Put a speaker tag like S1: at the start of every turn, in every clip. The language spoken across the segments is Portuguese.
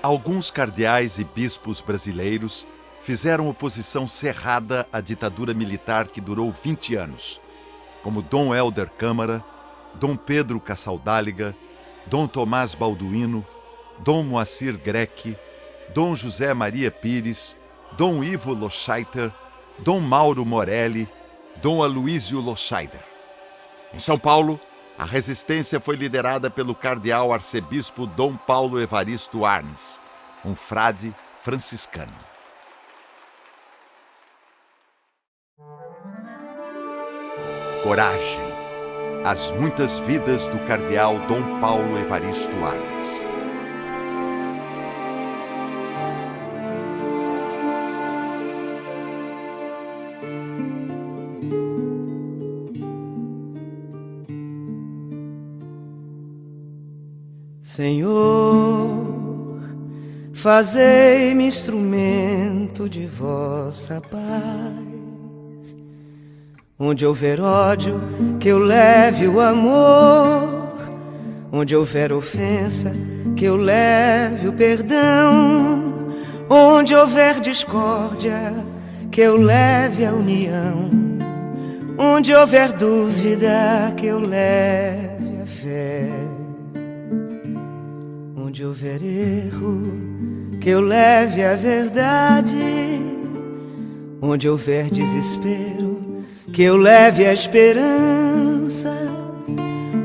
S1: Alguns cardeais e bispos brasileiros fizeram oposição cerrada à ditadura militar que durou 20 anos, como Dom Helder Câmara, Dom Pedro Cassaldáliga, Dom Tomás Balduino, Dom Moacir Greque, Dom José Maria Pires, Dom Ivo Loscheiter, Dom Mauro Morelli, Dom Aloísio Loscheider. Em São Paulo, a resistência foi liderada pelo cardeal arcebispo Dom Paulo Evaristo Arnes, um frade franciscano. Coragem. As muitas vidas do cardeal Dom Paulo Evaristo Arnes.
S2: Senhor, fazei-me instrumento de vossa paz. Onde houver ódio, que eu leve o amor. Onde houver ofensa, que eu leve o perdão. Onde houver discórdia, que eu leve a união. Onde houver dúvida, que eu leve a fé. Onde houver erro, que eu leve a verdade. Onde houver desespero, que eu leve a esperança.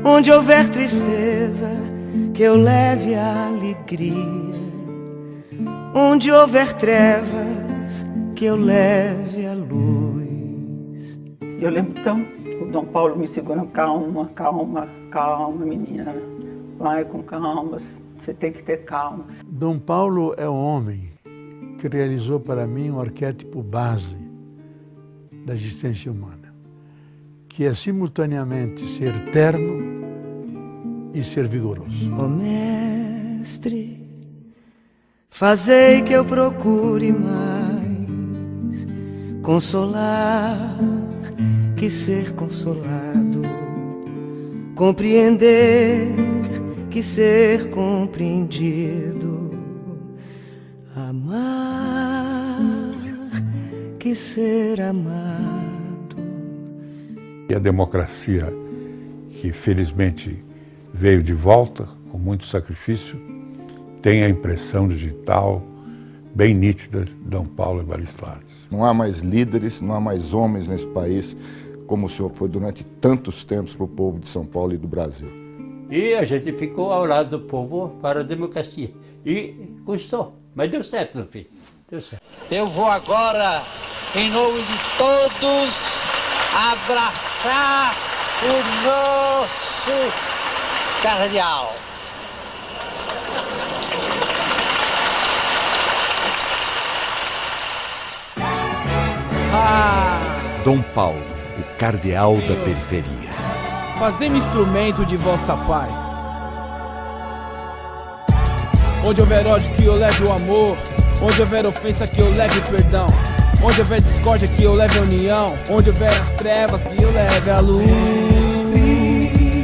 S2: Onde houver tristeza, que eu leve a alegria. Onde houver trevas, que eu leve a luz.
S3: Eu lembro então, o Dom Paulo me segurando, calma, calma, calma, menina. Vai com calma. Você tem que ter calma.
S4: Dom Paulo é um homem que realizou para mim um arquétipo base da existência humana, que é simultaneamente ser terno e ser vigoroso.
S2: Ó Mestre, fazei que eu procure mais consolar que ser consolado, compreender que ser compreendido, amar que ser amado.
S5: E a democracia, que felizmente veio de volta com muito sacrifício, tem a impressão digital bem nítida de Dom Paulo Evaristo Arnes.
S6: Não há mais líderes, não há mais homens nesse país como o senhor foi durante tantos tempos para o povo de São Paulo e do Brasil.
S7: E a gente ficou ao lado do povo para a democracia. E custou, mas deu certo no fim. Deu certo.
S8: Eu vou agora, em nome de todos, abraçar o nosso cardeal.
S1: Dom Paulo, o cardeal da periferia.
S9: Fazei-me instrumento de vossa paz. Onde houver ódio, que eu leve o amor. Onde houver ofensa, que eu leve o perdão. Onde houver discórdia, que eu leve a união. Onde houver as trevas, que eu leve a luz.
S10: Mestre,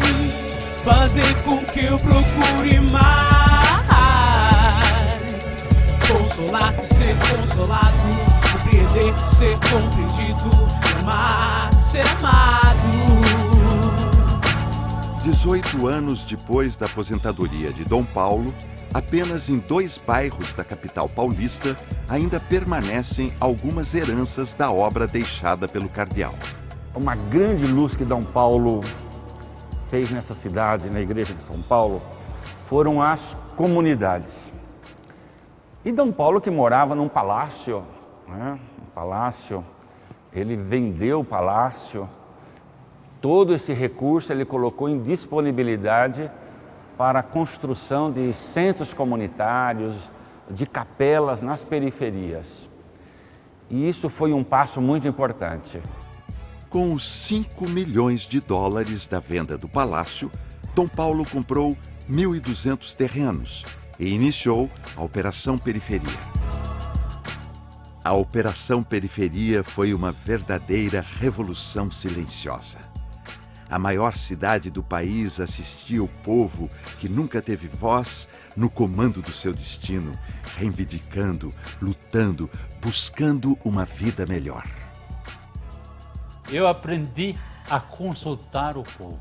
S10: fazer com que eu procure mais consolar que ser consolado, compreender que ser compreendido, amar que ser amado.
S1: 18 anos depois da aposentadoria de Dom Paulo, apenas em 2 bairros da capital paulista ainda permanecem algumas heranças da obra deixada pelo cardeal.
S11: Uma grande luz que Dom Paulo fez nessa cidade, na igreja de São Paulo, foram as comunidades. E Dom Paulo, que morava num palácio, ele vendeu o palácio. Todo esse recurso ele colocou em disponibilidade para a construção de centros comunitários, de capelas nas periferias. E isso foi um passo muito importante.
S1: Com os 5 milhões de dólares da venda do palácio, Dom Paulo comprou 1.200 terrenos e iniciou a Operação Periferia. A Operação Periferia foi uma verdadeira revolução silenciosa. A maior cidade do país assistia o povo que nunca teve voz no comando do seu destino, reivindicando, lutando, buscando uma vida melhor.
S7: Eu aprendi a consultar o povo.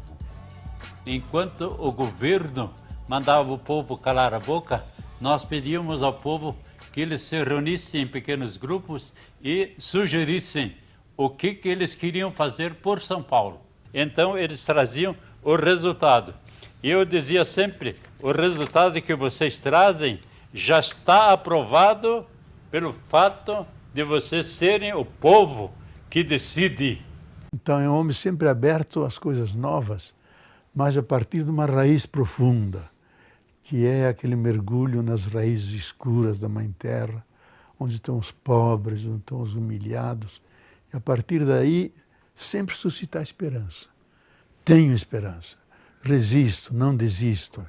S7: Enquanto o governo mandava o povo calar a boca, nós pedíamos ao povo que eles se reunissem em pequenos grupos e sugerissem o que eles queriam fazer por São Paulo. Então eles traziam o resultado. E eu dizia sempre, o resultado que vocês trazem já está aprovado pelo fato de vocês serem o povo que decide.
S4: Então é um homem sempre aberto às coisas novas, mas a partir de uma raiz profunda, que é aquele mergulho nas raízes escuras da Mãe Terra, onde estão os pobres, onde estão os humilhados. E a partir daí, sempre suscitar esperança. Tenho esperança, resisto, não desisto.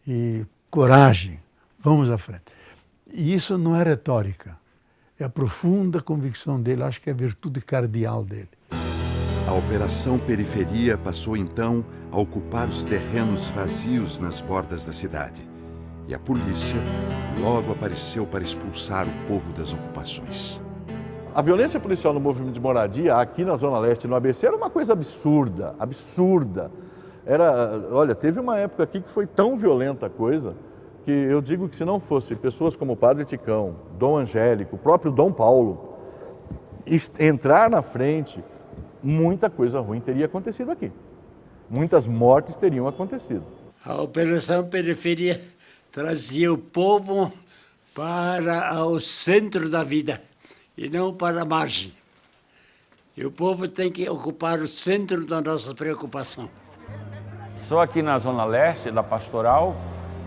S4: E coragem, vamos à frente. E isso não é retórica, é a profunda convicção dele, acho que é a virtude cardeal dele.
S1: A Operação Periferia passou então a ocupar os terrenos vazios nas bordas da cidade. E a polícia logo apareceu para expulsar o povo das ocupações.
S12: A violência policial no movimento de moradia aqui na Zona Leste, no ABC, era uma coisa absurda, absurda. Olha, teve uma época aqui que foi tão violenta a coisa que eu digo que se não fosse pessoas como o Padre Ticão, Dom Angélico, o próprio Dom Paulo, entrar na frente, muita coisa ruim teria acontecido aqui. Muitas mortes teriam acontecido.
S13: A Operação Periferia trazia o povo para o centro da vida e não para a margem. E o povo tem que ocupar o centro da nossa preocupação.
S11: Só aqui na Zona Leste da Pastoral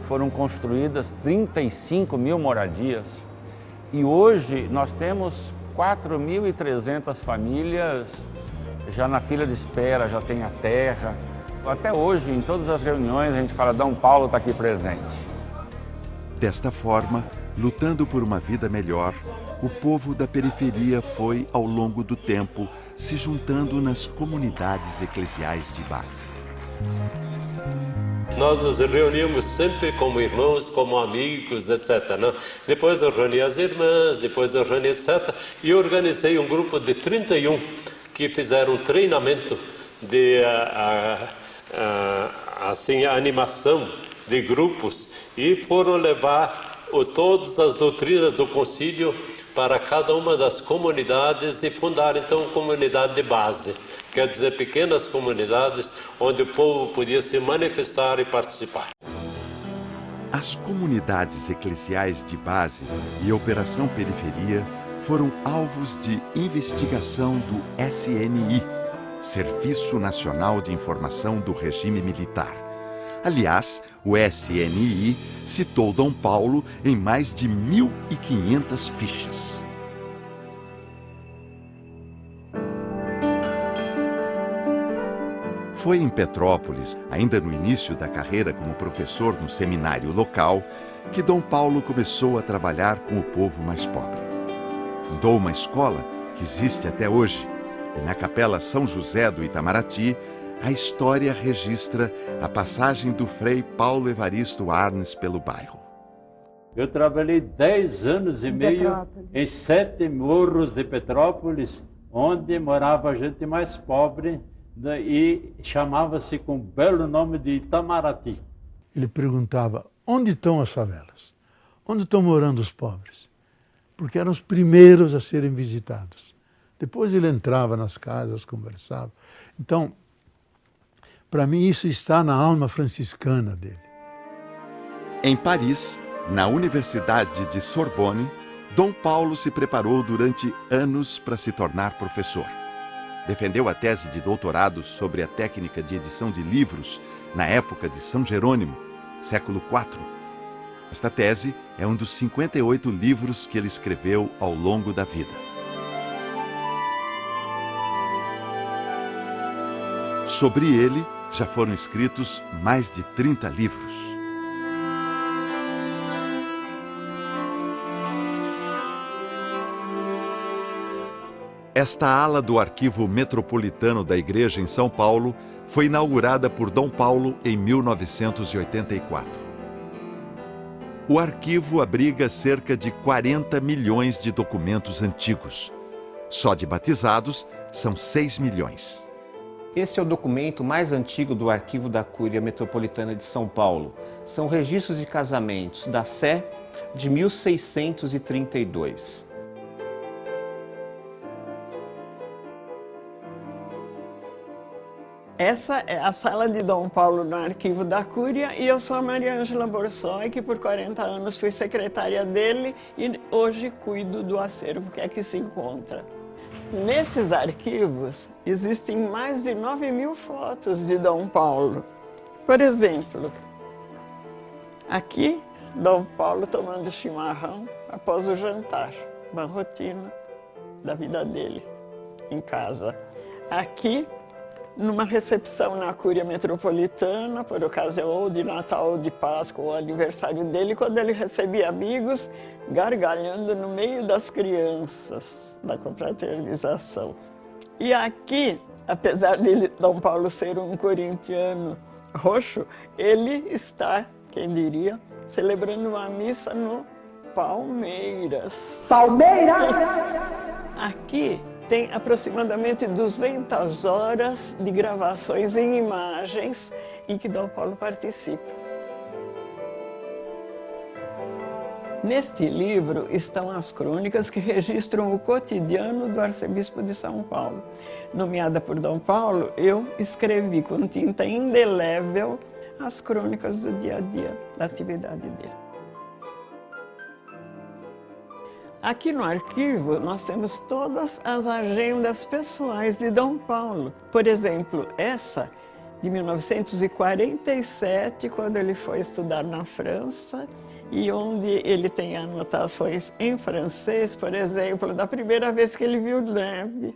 S11: foram construídas 35 mil moradias. E hoje nós temos 4.300 famílias já na fila de espera, já tem a terra. Até hoje, em todas as reuniões, a gente fala, Dom Paulo está aqui presente.
S1: Desta forma, lutando por uma vida melhor, o povo da periferia foi, ao longo do tempo, se juntando nas comunidades eclesiais de base.
S14: Nós nos reuníamos sempre como irmãos, como amigos, etc. Né? Depois eu reuni as irmãs, depois eu reuni etc. E organizei um grupo de 31 que fizeram um treinamento de assim, animação de grupos e foram levar todas as doutrinas do concílio para cada uma das comunidades e fundar então comunidade de base. Quer dizer, pequenas comunidades onde o povo podia se manifestar e participar.
S1: As comunidades eclesiais de base e Operação Periferia foram alvos de investigação do SNI, Serviço Nacional de Informação do Regime Militar. Aliás, o SNI citou Dom Paulo em mais de 1.500 fichas. Foi em Petrópolis, ainda no início da carreira como professor no seminário local, que Dom Paulo começou a trabalhar com o povo mais pobre. Fundou uma escola que existe até hoje, e na Capela São José do Itamaraty, a história registra a passagem do frei Paulo Evaristo Arnes pelo bairro.
S7: Eu trabalhei 10 anos e meio em 7 morros de Petrópolis, onde morava gente mais pobre, e chamava-se com o belo nome de Itamaraty.
S4: Ele perguntava, onde estão as favelas? Onde estão morando os pobres? Porque eram os primeiros a serem visitados. Depois ele entrava nas casas, conversava. Então, para mim isso está na alma franciscana dele.
S1: Em Paris, na Universidade de Sorbonne, Dom Paulo se preparou durante anos para se tornar professor. Defendeu a tese de doutorado sobre a técnica de edição de livros na época de São Jerônimo, século IV. Esta tese é um dos 58 livros que ele escreveu ao longo da vida. Sobre ele já foram escritos mais de 30 livros. Esta ala do Arquivo Metropolitano da Igreja em São Paulo foi inaugurada por Dom Paulo em 1984. O arquivo abriga cerca de 40 milhões de documentos antigos. Só de batizados são 6 milhões.
S15: Esse é o documento mais antigo do Arquivo da Cúria Metropolitana de São Paulo. São registros de casamentos da Sé de 1632.
S16: Essa é a sala de Dom Paulo no Arquivo da Cúria e eu sou a Maria Ângela Borsoi, que por 40 anos fui secretária dele e hoje cuido do acervo que aqui se encontra. Nesses arquivos existem mais de 9.000 fotos de Dom Paulo. Por exemplo, aqui Dom Paulo tomando chimarrão após o jantar, uma rotina da vida dele em casa. Aqui, numa recepção na Cúria Metropolitana, por ocasião ou de Natal ou de Páscoa, ou aniversário dele, quando ele recebia amigos, gargalhando no meio das crianças da confraternização. E aqui, apesar de Dom Paulo ser um corintiano roxo, ele está, quem diria, celebrando uma missa no Palmeiras. Palmeiras! Aqui tem aproximadamente 200 horas de gravações em imagens em que Dom Paulo participa. Neste livro estão as crônicas que registram o cotidiano do arcebispo de São Paulo. Nomeada por Dom Paulo, eu escrevi com tinta indelével as crônicas do dia a dia, da atividade dele. Aqui no arquivo nós temos todas as agendas pessoais de Dom Paulo. Por exemplo, essa de 1947, quando ele foi estudar na França, e onde ele tem anotações em francês, por exemplo, da primeira vez que ele viu neve.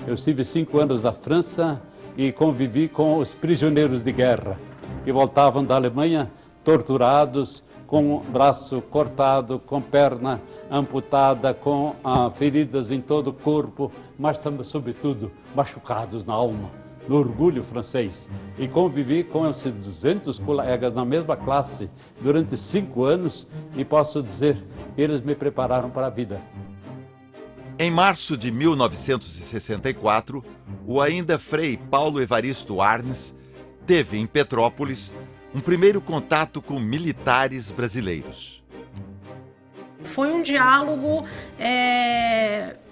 S7: Eu estive 5 anos na França e convivi com os prisioneiros de guerra, que voltavam da Alemanha torturados, com o braço cortado, com perna amputada, com feridas em todo o corpo, mas também, sobretudo, machucados na alma, no orgulho francês. E convivi com esses 200 colegas na mesma classe durante 5 anos e posso dizer, eles me prepararam para a vida.
S1: Em março de 1964, o ainda frei Paulo Evaristo Arnes teve em Petrópolis um primeiro contato com militares brasileiros.
S17: Foi um diálogo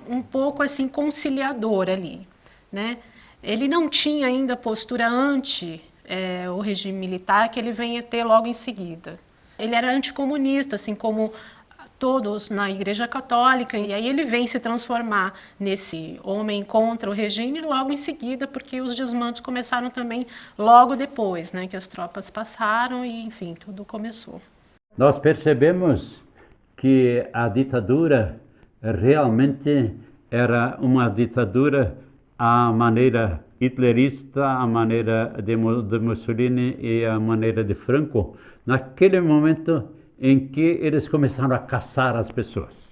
S17: um pouco assim conciliador ali, né? Ele não tinha ainda postura ante o regime militar que ele vem a ter logo em seguida. Ele era anticomunista, assim como todos na Igreja Católica, e aí ele vem se transformar nesse homem contra o regime logo em seguida, porque os desmandos começaram também logo depois, né, que as tropas passaram e, enfim, tudo começou.
S18: Nós percebemos que a ditadura realmente era uma ditadura à maneira hitlerista, à maneira de Mussolini e à maneira de Franco, naquele momento em que eles começaram a caçar as pessoas.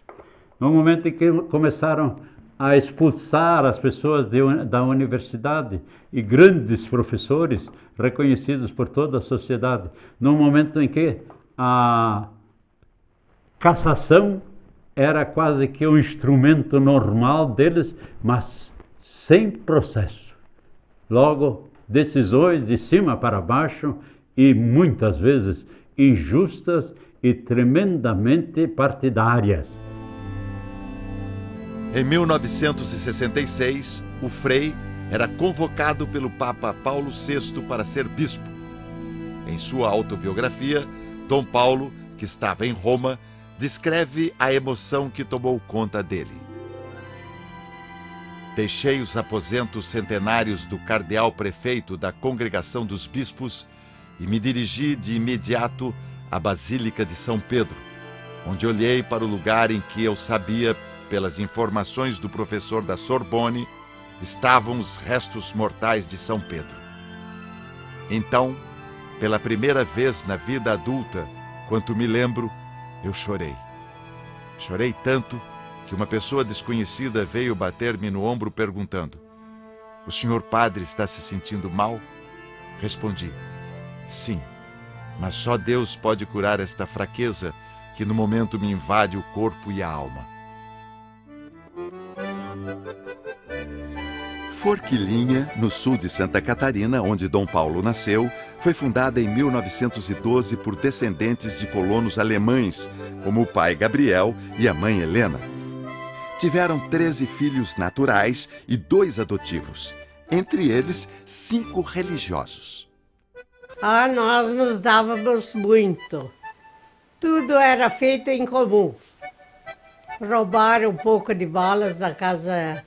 S18: No momento em que começaram a expulsar as pessoas da universidade e grandes professores reconhecidos por toda a sociedade. No momento em que a cassação era quase que um instrumento normal deles, mas sem processo. Logo, decisões de cima para baixo e muitas vezes injustas e tremendamente partidárias.
S1: Em 1966, o Frei era convocado pelo Papa Paulo VI para ser bispo. Em sua autobiografia, Dom Paulo, que estava em Roma, descreve a emoção que tomou conta dele. Deixei os aposentos centenários do cardeal-prefeito da Congregação dos Bispos e me dirigi de imediato à Basílica de São Pedro, onde olhei para o lugar em que eu sabia, pelas informações do professor da Sorbonne, estavam os restos mortais de São Pedro. Então, pela primeira vez na vida adulta, quanto me lembro, eu chorei. Chorei tanto que uma pessoa desconhecida veio bater-me no ombro perguntando: "O senhor padre está se sentindo mal?" Respondi: "Sim, mas só Deus pode curar esta fraqueza que no momento me invade o corpo e a alma." Forquilinha, no sul de Santa Catarina, onde Dom Paulo nasceu, foi fundada em 1912 por descendentes de colonos alemães, como o pai Gabriel e a mãe Helena. Tiveram 13 filhos naturais e 2 adotivos, entre eles 5 religiosos.
S19: Nós nos dávamos muito. Tudo era feito em comum. Roubaram um pouco de balas na casa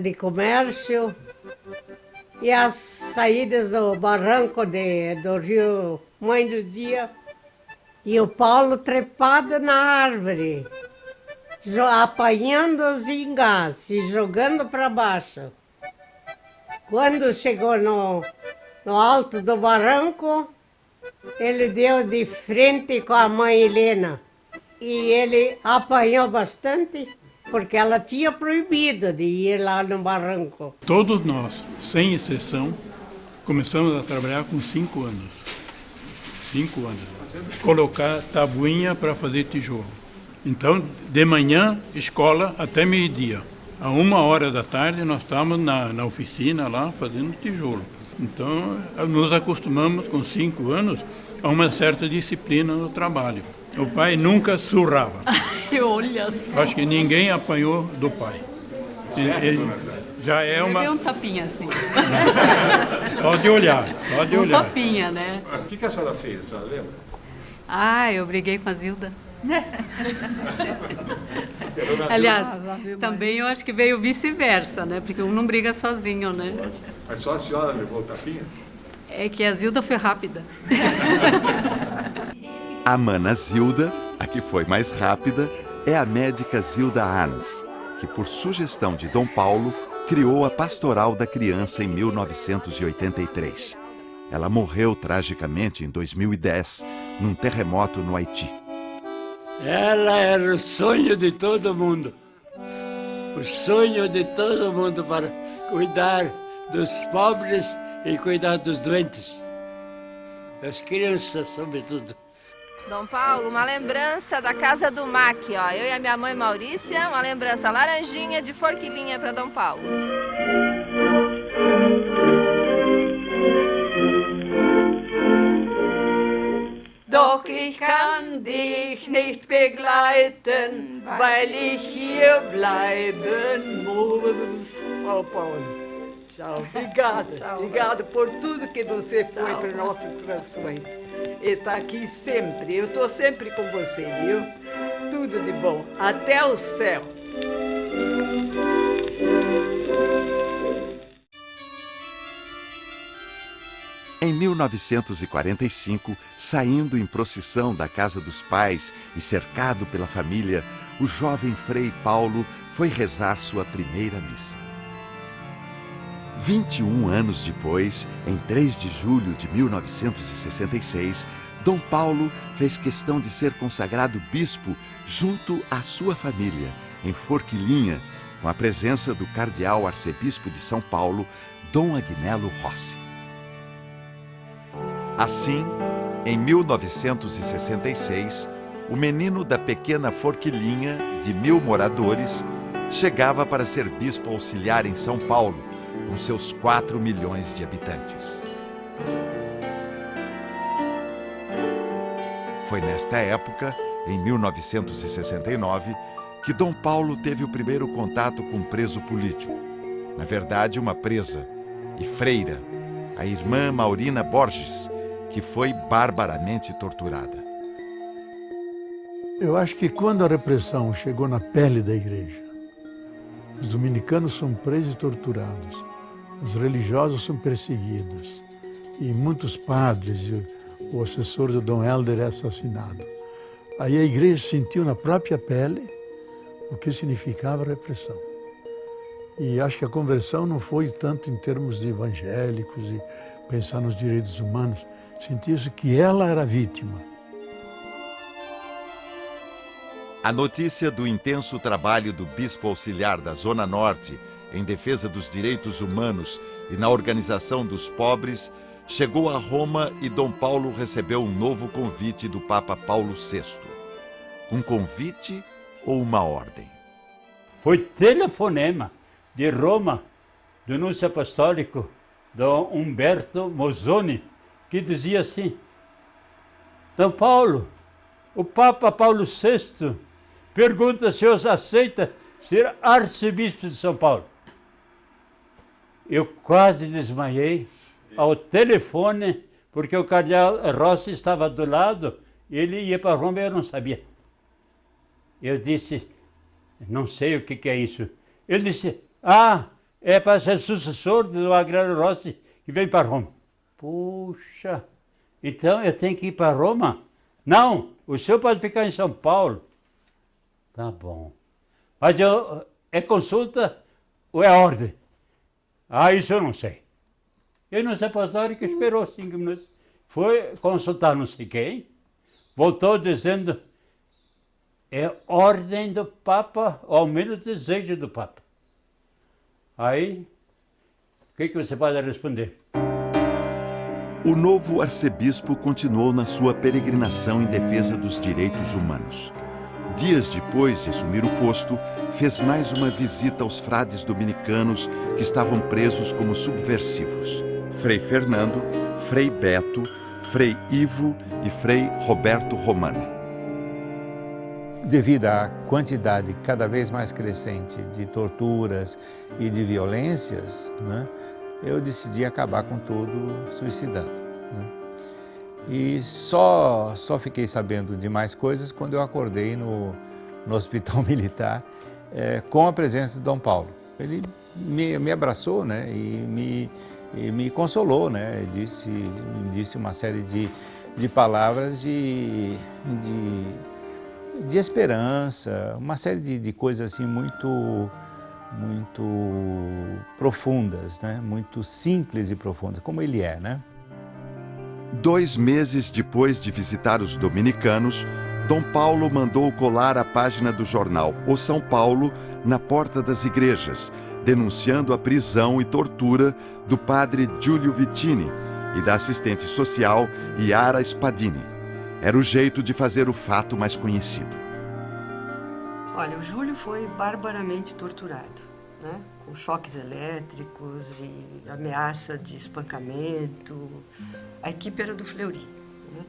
S19: de comércio e as saídas do barranco do rio Mãe do Dia. E o Paulo trepado na árvore, apanhando os engás e jogando para baixo. Quando chegou no alto do barranco, ele deu de frente com a mãe Helena. E ele apanhou bastante, porque ela tinha proibido de ir lá no barranco.
S20: Todos nós, sem exceção, começamos a trabalhar com 5 anos. 5 anos. Colocar tabuinha para fazer tijolo. Então, de manhã, escola até meio-dia. A 1h da tarde, nós estávamos na oficina lá fazendo tijolo. Então, nos acostumamos com 5 anos a uma certa disciplina no trabalho. O pai nunca surrava.
S21: Olha só.
S20: Acho que ninguém apanhou do pai. Ele já é uma...
S21: Ele deu um tapinha assim.
S20: Só de olhar, só de olhar.
S21: Um tapinha, né?
S22: O que a senhora fez, a senhora lembra?
S21: Eu briguei com a Zilda. Aliás, também eu acho que veio vice-versa, né? Porque um não briga sozinho, né?
S22: Mas só a senhora levou o tapinha?
S21: É que a Zilda foi rápida.
S1: A mana Zilda, a que foi mais rápida, é a médica Zilda Arns, que por sugestão de Dom Paulo, criou a Pastoral da Criança em 1983. Ela morreu tragicamente em 2010, num terremoto no Haiti.
S13: Ela era o sonho de todo mundo. O sonho de todo mundo para cuidar dos pobres e cuidar dos doentes. Das crianças, sobretudo.
S23: Dom Paulo, uma lembrança da casa do MAC, ó. Eu e a minha mãe Maurícia, uma lembrança laranjinha de Forquilinha para Dom Paulo.
S24: Doch ich kann dich nicht begleiten, weil ich hier bleiben muss.
S25: Oh, Paulo, tchau. Obrigada, obrigada por tudo que você foi para nossos corações. Está aqui sempre, eu estou sempre com você, viu? Tudo de bom, até o céu.
S1: Em 1945, saindo em procissão da casa dos pais e cercado pela família, o jovem Frei Paulo foi rezar sua primeira missa. 21 anos depois, em 3 de julho de 1966, Dom Paulo fez questão de ser consagrado bispo junto à sua família, em Forquilinha, com a presença do cardeal arcebispo de São Paulo, Dom Agnello Rossi. Assim, em 1966, o menino da pequena Forquilinha, de 1000 moradores, chegava para ser bispo auxiliar em São Paulo, com seus 4 milhões de habitantes. Foi nesta época, em 1969, que Dom Paulo teve o primeiro contato com um preso político. Na verdade, uma presa e freira, a irmã Maurina Borges, que foi barbaramente torturada.
S4: Eu acho que quando a repressão chegou na pele da igreja, os dominicanos são presos e torturados, os religiosos são perseguidos e muitos padres e o assessor do Dom Helder é assassinado. Aí a igreja sentiu na própria pele o que significava a repressão. E acho que a conversão não foi tanto em termos de evangélicos e pensar nos direitos humanos. Sentiu-se que ela era vítima.
S1: A notícia do intenso trabalho do bispo auxiliar da Zona Norte em defesa dos direitos humanos e na organização dos pobres chegou a Roma e Dom Paulo recebeu um novo convite do Papa Paulo VI. Um convite ou uma ordem?
S7: Foi telefonema de Roma, do núncio apostólico, Dom Umberto Mozzoni, que dizia assim: Dom Paulo, o Papa Paulo VI pergunta se os aceita ser arcebispo de São Paulo. Eu quase desmaiei ao telefone, porque o cardeal Rossi estava do lado, ele ia para Roma e eu não sabia. Eu disse, não sei o que é isso. Ele disse, é para ser sucessor do Agrário Rossi, que vem para Roma. Puxa, então eu tenho que ir para Roma? Não, o senhor pode ficar em São Paulo. Tá bom. Mas é consulta ou é ordem? Isso eu não sei. E o núncio apostólico esperou 5 minutos. Foi consultar não sei quem, voltou dizendo, é ordem do Papa, ou ao menos desejo do Papa. Aí, o que você pode responder?
S1: O novo arcebispo continuou na sua peregrinação em defesa dos direitos humanos. Dias depois de assumir o posto, fez mais uma visita aos frades dominicanos que estavam presos como subversivos. Frei Fernando, Frei Beto, Frei Ivo e Frei Roberto Romano.
S2: Devido à quantidade cada vez mais crescente de torturas e de violências, né, eu decidi acabar com tudo suicidando. Né? E só fiquei sabendo de mais coisas quando eu acordei no hospital militar com a presença de Dom Paulo. Ele me abraçou, né, e me consolou, né, disse uma série de palavras de esperança, uma série de coisas assim muito profundas, né, muito simples e profundas, como ele é, né?
S1: 2 meses depois de visitar os dominicanos, Dom Paulo mandou colar a página do jornal O São Paulo na porta das igrejas, denunciando a prisão e tortura do padre Giulio Vittini e da assistente social Yara Spadini. Era o jeito de fazer o fato mais conhecido.
S3: Olha, o Júlio foi barbaramente torturado, né? Com choques elétricos e ameaça de espancamento. A equipe era do Fleury. Né?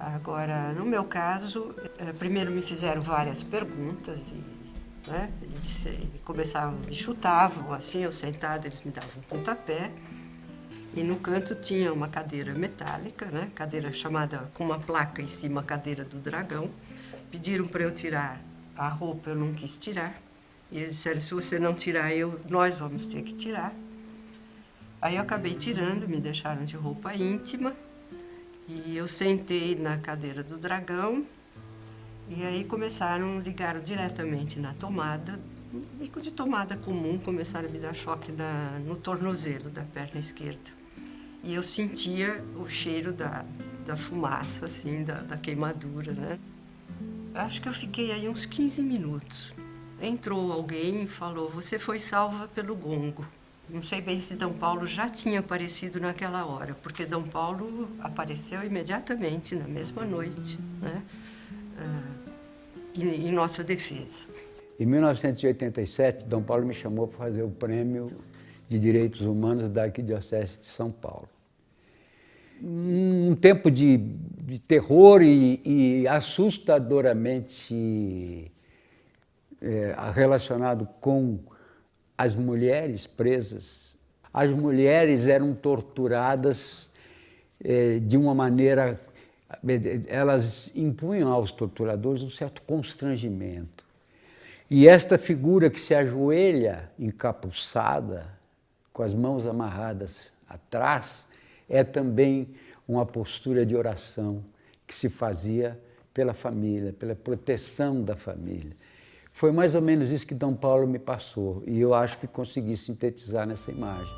S3: Agora, no meu caso, primeiro me fizeram várias perguntas e, né, me chutavam, assim, eu sentada, eles me davam um pontapé. E no canto tinha uma cadeira metálica, né, cadeira chamada, com uma placa em cima, cadeira do dragão. Pediram para eu tirar a roupa, eu não quis tirar. E eles disseram, se você não tirar, nós vamos ter que tirar. Aí eu acabei tirando, me deixaram de roupa íntima. E eu sentei na cadeira do dragão. E aí ligaram diretamente na tomada, um bico de tomada comum, começaram a me dar choque no tornozelo da perna esquerda. E eu sentia o cheiro da fumaça, assim, da queimadura, né? Acho que eu fiquei aí uns 15 minutos. Entrou alguém e falou, você foi salva pelo gongo. Não sei bem se Dom Paulo já tinha aparecido naquela hora, porque Dom Paulo apareceu imediatamente, na mesma noite, né? Em nossa defesa.
S5: Em 1987, Dom Paulo me chamou para fazer o Prêmio de Direitos Humanos da Arquidiocese de São Paulo. Um tempo de terror e assustadoramente relacionado com as mulheres presas. As mulheres eram torturadas de uma maneira... Elas impunham aos torturadores um certo constrangimento. E esta figura que se ajoelha encapuçada, com as mãos amarradas atrás, é também uma postura de oração que se fazia pela família, pela proteção da família. Foi mais ou menos isso que Dom Paulo me passou, e eu acho que consegui sintetizar nessa imagem.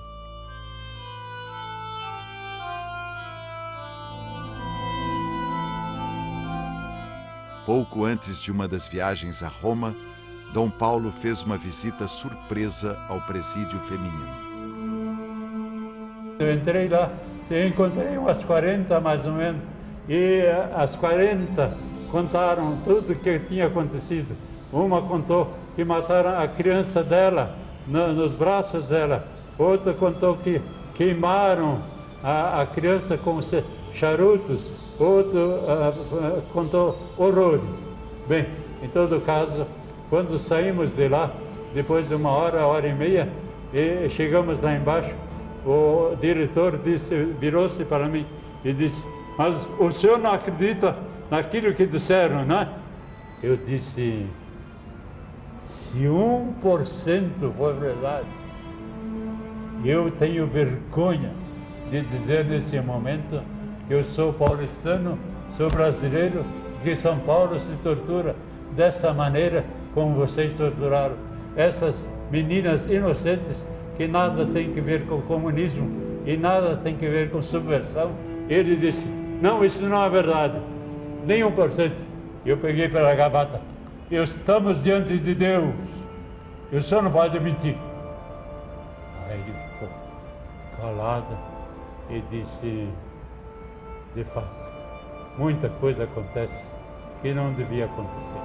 S1: Pouco antes de uma das viagens a Roma, Dom Paulo fez uma visita surpresa ao presídio feminino.
S7: Eu entrei lá e encontrei umas 40 mais ou menos, e as 40 contaram tudo o que tinha acontecido. Uma contou que mataram a criança dela nos braços dela, outra contou que queimaram a criança com charutos, outro contou horrores. Bem, em todo caso, quando saímos de lá, depois de uma hora e meia, e chegamos lá embaixo, o diretor virou-se para mim e disse: mas o senhor não acredita naquilo que disseram, não é? Eu disse: se 1% for verdade, eu tenho vergonha de dizer nesse momento que eu sou paulistano, sou brasileiro, que São Paulo se tortura dessa maneira como vocês torturaram essas meninas inocentes que nada tem que ver com o comunismo e nada tem que ver com subversão. Ele disse: não, isso não é verdade, nem 1%. Eu peguei pela gravata: estamos diante de Deus, e o senhor não pode mentir. Aí ele ficou calado e disse: de fato, muita coisa acontece que não devia acontecer.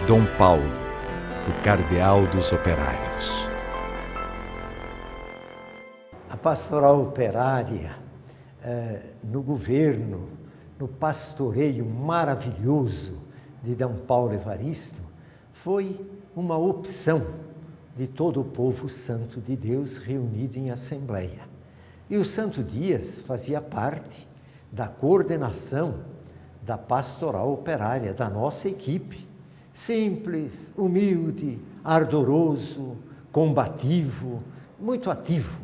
S1: Dom Paulo, o cardeal dos operários.
S6: A pastoral operária, no governo, no pastoreio maravilhoso de Dom Paulo Evaristo, foi uma opção de todo o povo santo de Deus reunido em assembleia. E o Santo Dias fazia parte da coordenação da pastoral operária, da nossa equipe. Simples, humilde, ardoroso, combativo, muito ativo.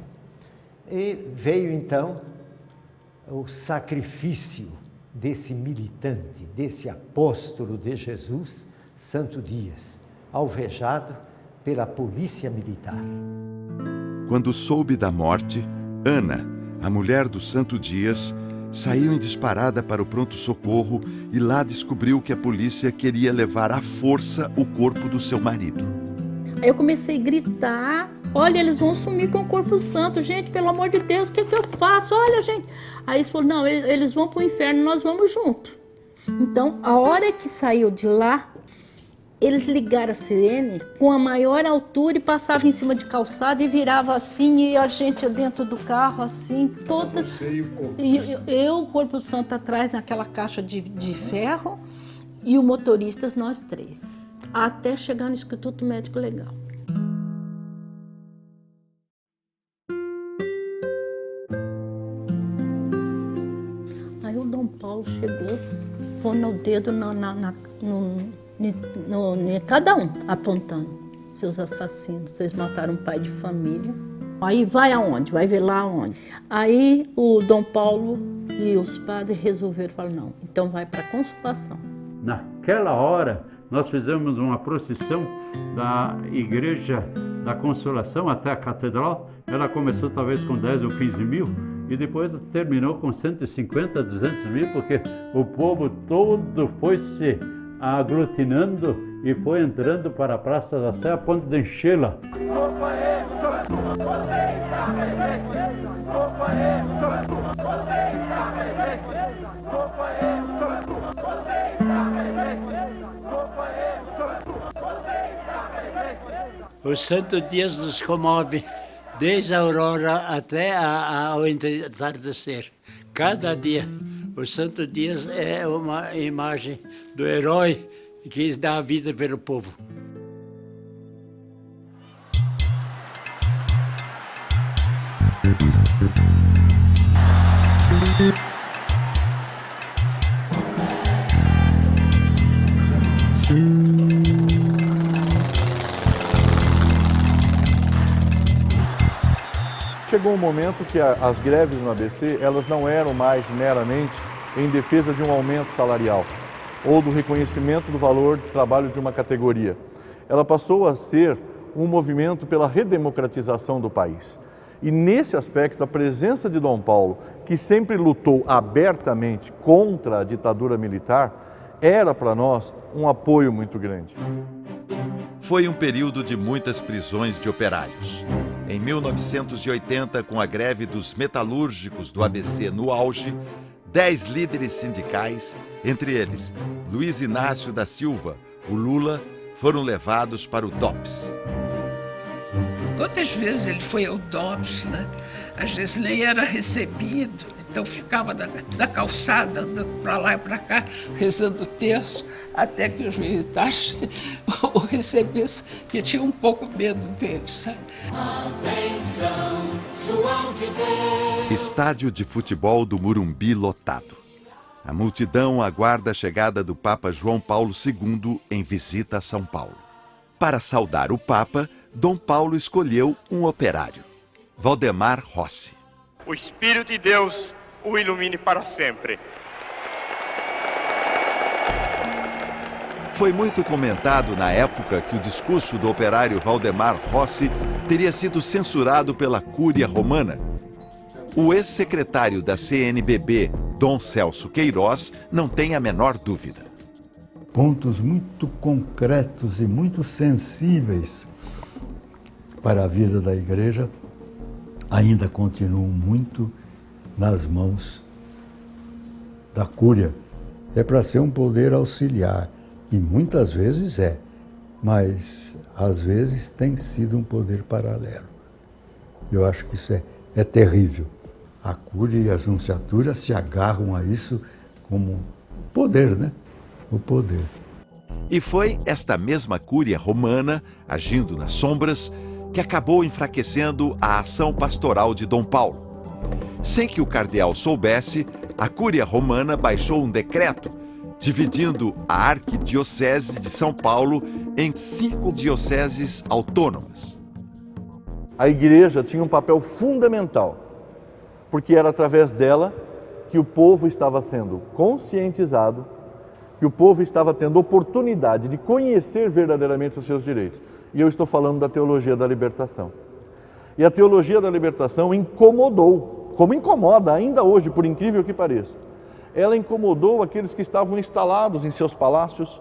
S6: E veio então o sacrifício desse militante, desse apóstolo de Jesus, Santo Dias, alvejado pela polícia militar.
S1: Quando soube da morte, Ana, a mulher do Santo Dias, saiu em disparada para o pronto-socorro e lá descobriu que a polícia queria levar à força o corpo do seu marido.
S8: Aí eu comecei a gritar: olha, eles vão sumir com o corpo santo, gente, pelo amor de Deus, o que eu faço? Olha, gente. Aí eles falaram: não, eles vão para o inferno, nós vamos junto. Então, a hora que saiu de lá, eles ligaram a sirene com a maior altura e passavam em cima de calçada e virava assim, e a gente dentro do carro assim, toda... o corpo santo atrás naquela caixa de ferro e o motorista, nós três, até chegar no Instituto Médico Legal. Aí o Dom Paulo chegou, pondo o dedo cada um, apontando: seus assassinos, vocês mataram um pai de família. Aí vai aonde? Vai ver lá aonde? Aí o Dom Paulo e os padres resolveram, falar: não, então vai para a Consolação.
S18: Naquela hora, nós fizemos uma procissão da Igreja da Consolação até a Catedral. Ela começou talvez com 10 ou 15 mil e depois terminou com 150, 200 mil, porque o povo todo foi se aglutinando e foi entrando para a Praça da Sé a ponto de enchê-la.
S13: O Santo Dias nos comove desde a aurora até ao entardecer. Cada dia. O Santo Dias é uma imagem do herói que dá a vida pelo povo.
S9: Chegou um momento que as greves no ABC, elas não eram mais meramente em defesa de um aumento salarial ou do reconhecimento do valor de trabalho de uma categoria. Ela passou a ser um movimento pela redemocratização do país. E nesse aspecto, a presença de Dom Paulo, que sempre lutou abertamente contra a ditadura militar, era para nós um apoio muito grande.
S1: Foi um período de muitas prisões de operários. Em 1980, com a greve dos metalúrgicos do ABC no auge, 10 líderes sindicais, entre eles Luiz Inácio da Silva, o Lula, foram levados para o DOPS.
S10: Quantas vezes ele foi ao DOPS, né? Às vezes nem era recebido, então ficava na calçada, andando para lá e para cá, rezando o terço, até que os militares o recebessem, que tinha um pouco medo deles, sabe?
S11: Atenção, João de Deus.
S1: Estádio de futebol do Morumbi lotado. A multidão aguarda a chegada do Papa João Paulo II em visita a São Paulo. Para saudar o Papa, Dom Paulo escolheu um operário, Valdemar Rossi.
S12: O Espírito de Deus o ilumine para sempre.
S1: Foi muito comentado na época que o discurso do operário Valdemar Rossi teria sido censurado pela Cúria Romana. O ex-secretário da CNBB, Dom Celso Queiroz, não tem a menor dúvida.
S14: Pontos muito concretos e muito sensíveis para a vida da Igreja ainda continuam muito nas mãos da Cúria. É para ser um poder auxiliar, e muitas vezes é, mas às vezes tem sido um poder paralelo. Eu acho que isso é terrível. A Cúria e as nunciaturas se agarram a isso como poder, né? O poder.
S1: E foi esta mesma Cúria Romana, agindo nas sombras, que acabou enfraquecendo a ação pastoral de Dom Paulo. Sem que o cardeal soubesse, a Cúria Romana baixou um decreto dividindo a Arquidiocese de São Paulo em 5 dioceses autônomas.
S9: A Igreja tinha um papel fundamental, porque era através dela que o povo estava sendo conscientizado, que o povo estava tendo oportunidade de conhecer verdadeiramente os seus direitos. E eu estou falando da teologia da libertação. E a teologia da libertação incomodou, como incomoda ainda hoje, por incrível que pareça. Ela incomodou aqueles que estavam instalados em seus palácios,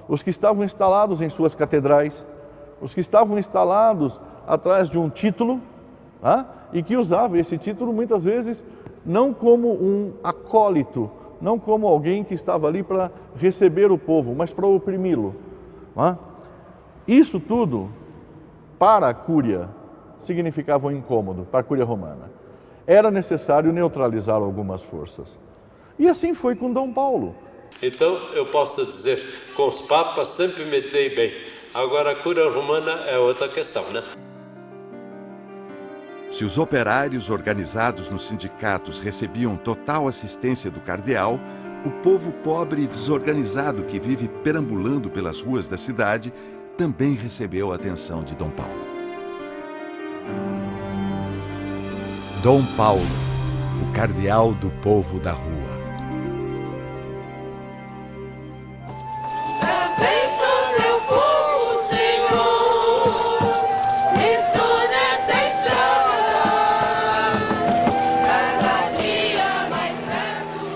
S9: os que estavam instalados em suas catedrais, os que estavam instalados atrás de um título, e que usavam esse título muitas vezes não como um acólito, não como alguém que estava ali para receber o povo, mas para oprimi-lo. Isso tudo, para a Cúria, significava um incômodo, para a Cúria Romana. Era necessário neutralizar algumas forças. E assim foi com Dom Paulo.
S26: Então, eu posso dizer, com os papas sempre me dei bem. Agora, a Cúria Romana é outra questão, né?
S1: Se os operários organizados nos sindicatos recebiam total assistência do cardeal, o povo pobre e desorganizado que vive perambulando pelas ruas da cidade também recebeu a atenção de Dom Paulo. Dom Paulo, o cardeal do povo da rua.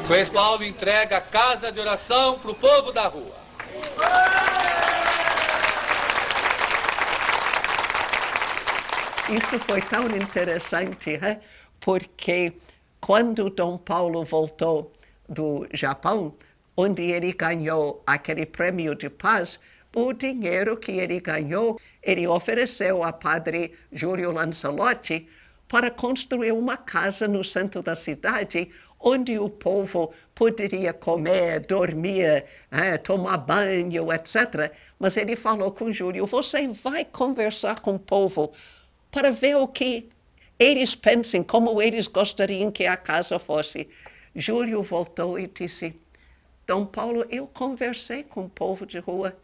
S27: O pessoal entrega a casa de oração para o povo da rua.
S28: Isso foi tão interessante, porque quando Dom Paulo voltou do Japão, onde ele ganhou aquele prêmio de paz, o dinheiro que ele ganhou, ele ofereceu a padre Júlio Lancelotti para construir uma casa no centro da cidade, onde o povo poderia comer, dormir, tomar banho, etc. Mas ele falou com Júlio, você vai conversar com o povo para ver o que Eles pensem como eles gostariam que a casa fosse. Júlio voltou e disse, Dom Paulo, eu conversei com o povo de rua,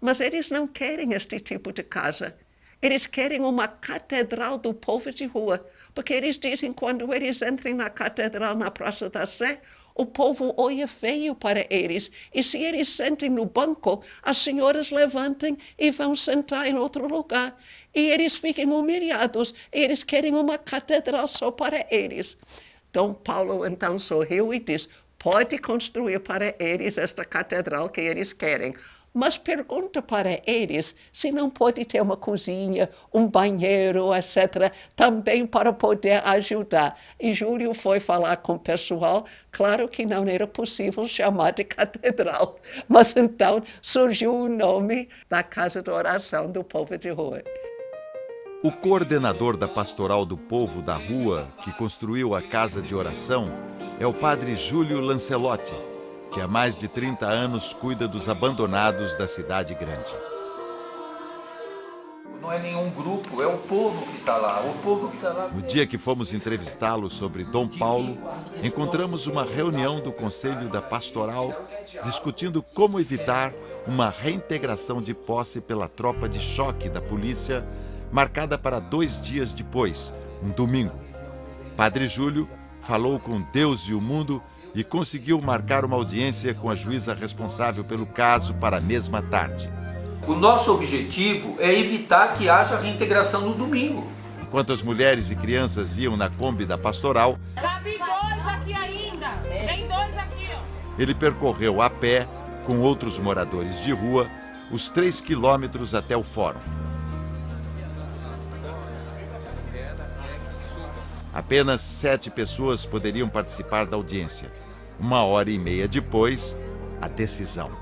S28: mas eles não querem este tipo de casa. Eles querem uma catedral do povo de rua, porque eles dizem que quando eles entrem na catedral na Praça da Sé, o povo olha feio para eles. E se eles sentem no banco, as senhoras levantem e vão sentar em outro lugar. E eles ficam humilhados. E eles querem uma catedral só para eles. Dom Paulo então sorriu e disse, pode construir para eles esta catedral que eles querem. Mas pergunta para eles se não pode ter uma cozinha, um banheiro, etc., também para poder ajudar. E Júlio foi falar com o pessoal, claro que não era possível chamar de catedral, mas então surgiu o nome da Casa de Oração do Povo de Rua.
S1: O coordenador da Pastoral do Povo da Rua, que construiu a Casa de Oração, é o padre Júlio Lancelotti, que há mais de 30 anos cuida dos abandonados da cidade grande.
S15: Não é nenhum grupo, é o povo que está lá, o povo que está lá.
S1: No dia que fomos entrevistá-lo sobre Dom Paulo, encontramos uma reunião do Conselho da Pastoral discutindo como evitar uma reintegração de posse pela tropa de choque da polícia, marcada para 2 dias depois, um domingo. Padre Júlio falou com Deus e o mundo e conseguiu marcar uma audiência com a juíza responsável pelo caso para a mesma tarde.
S15: O nosso objetivo é evitar que haja reintegração no domingo.
S1: Enquanto as mulheres e crianças iam na Kombi da Pastoral,
S16: Cabe 2 aqui ainda, tem 2 aqui, ó.
S1: Ele percorreu a pé, com outros moradores de rua, os 3 quilômetros até o fórum. Apenas 7 pessoas poderiam participar da audiência. 1h30 depois, a decisão.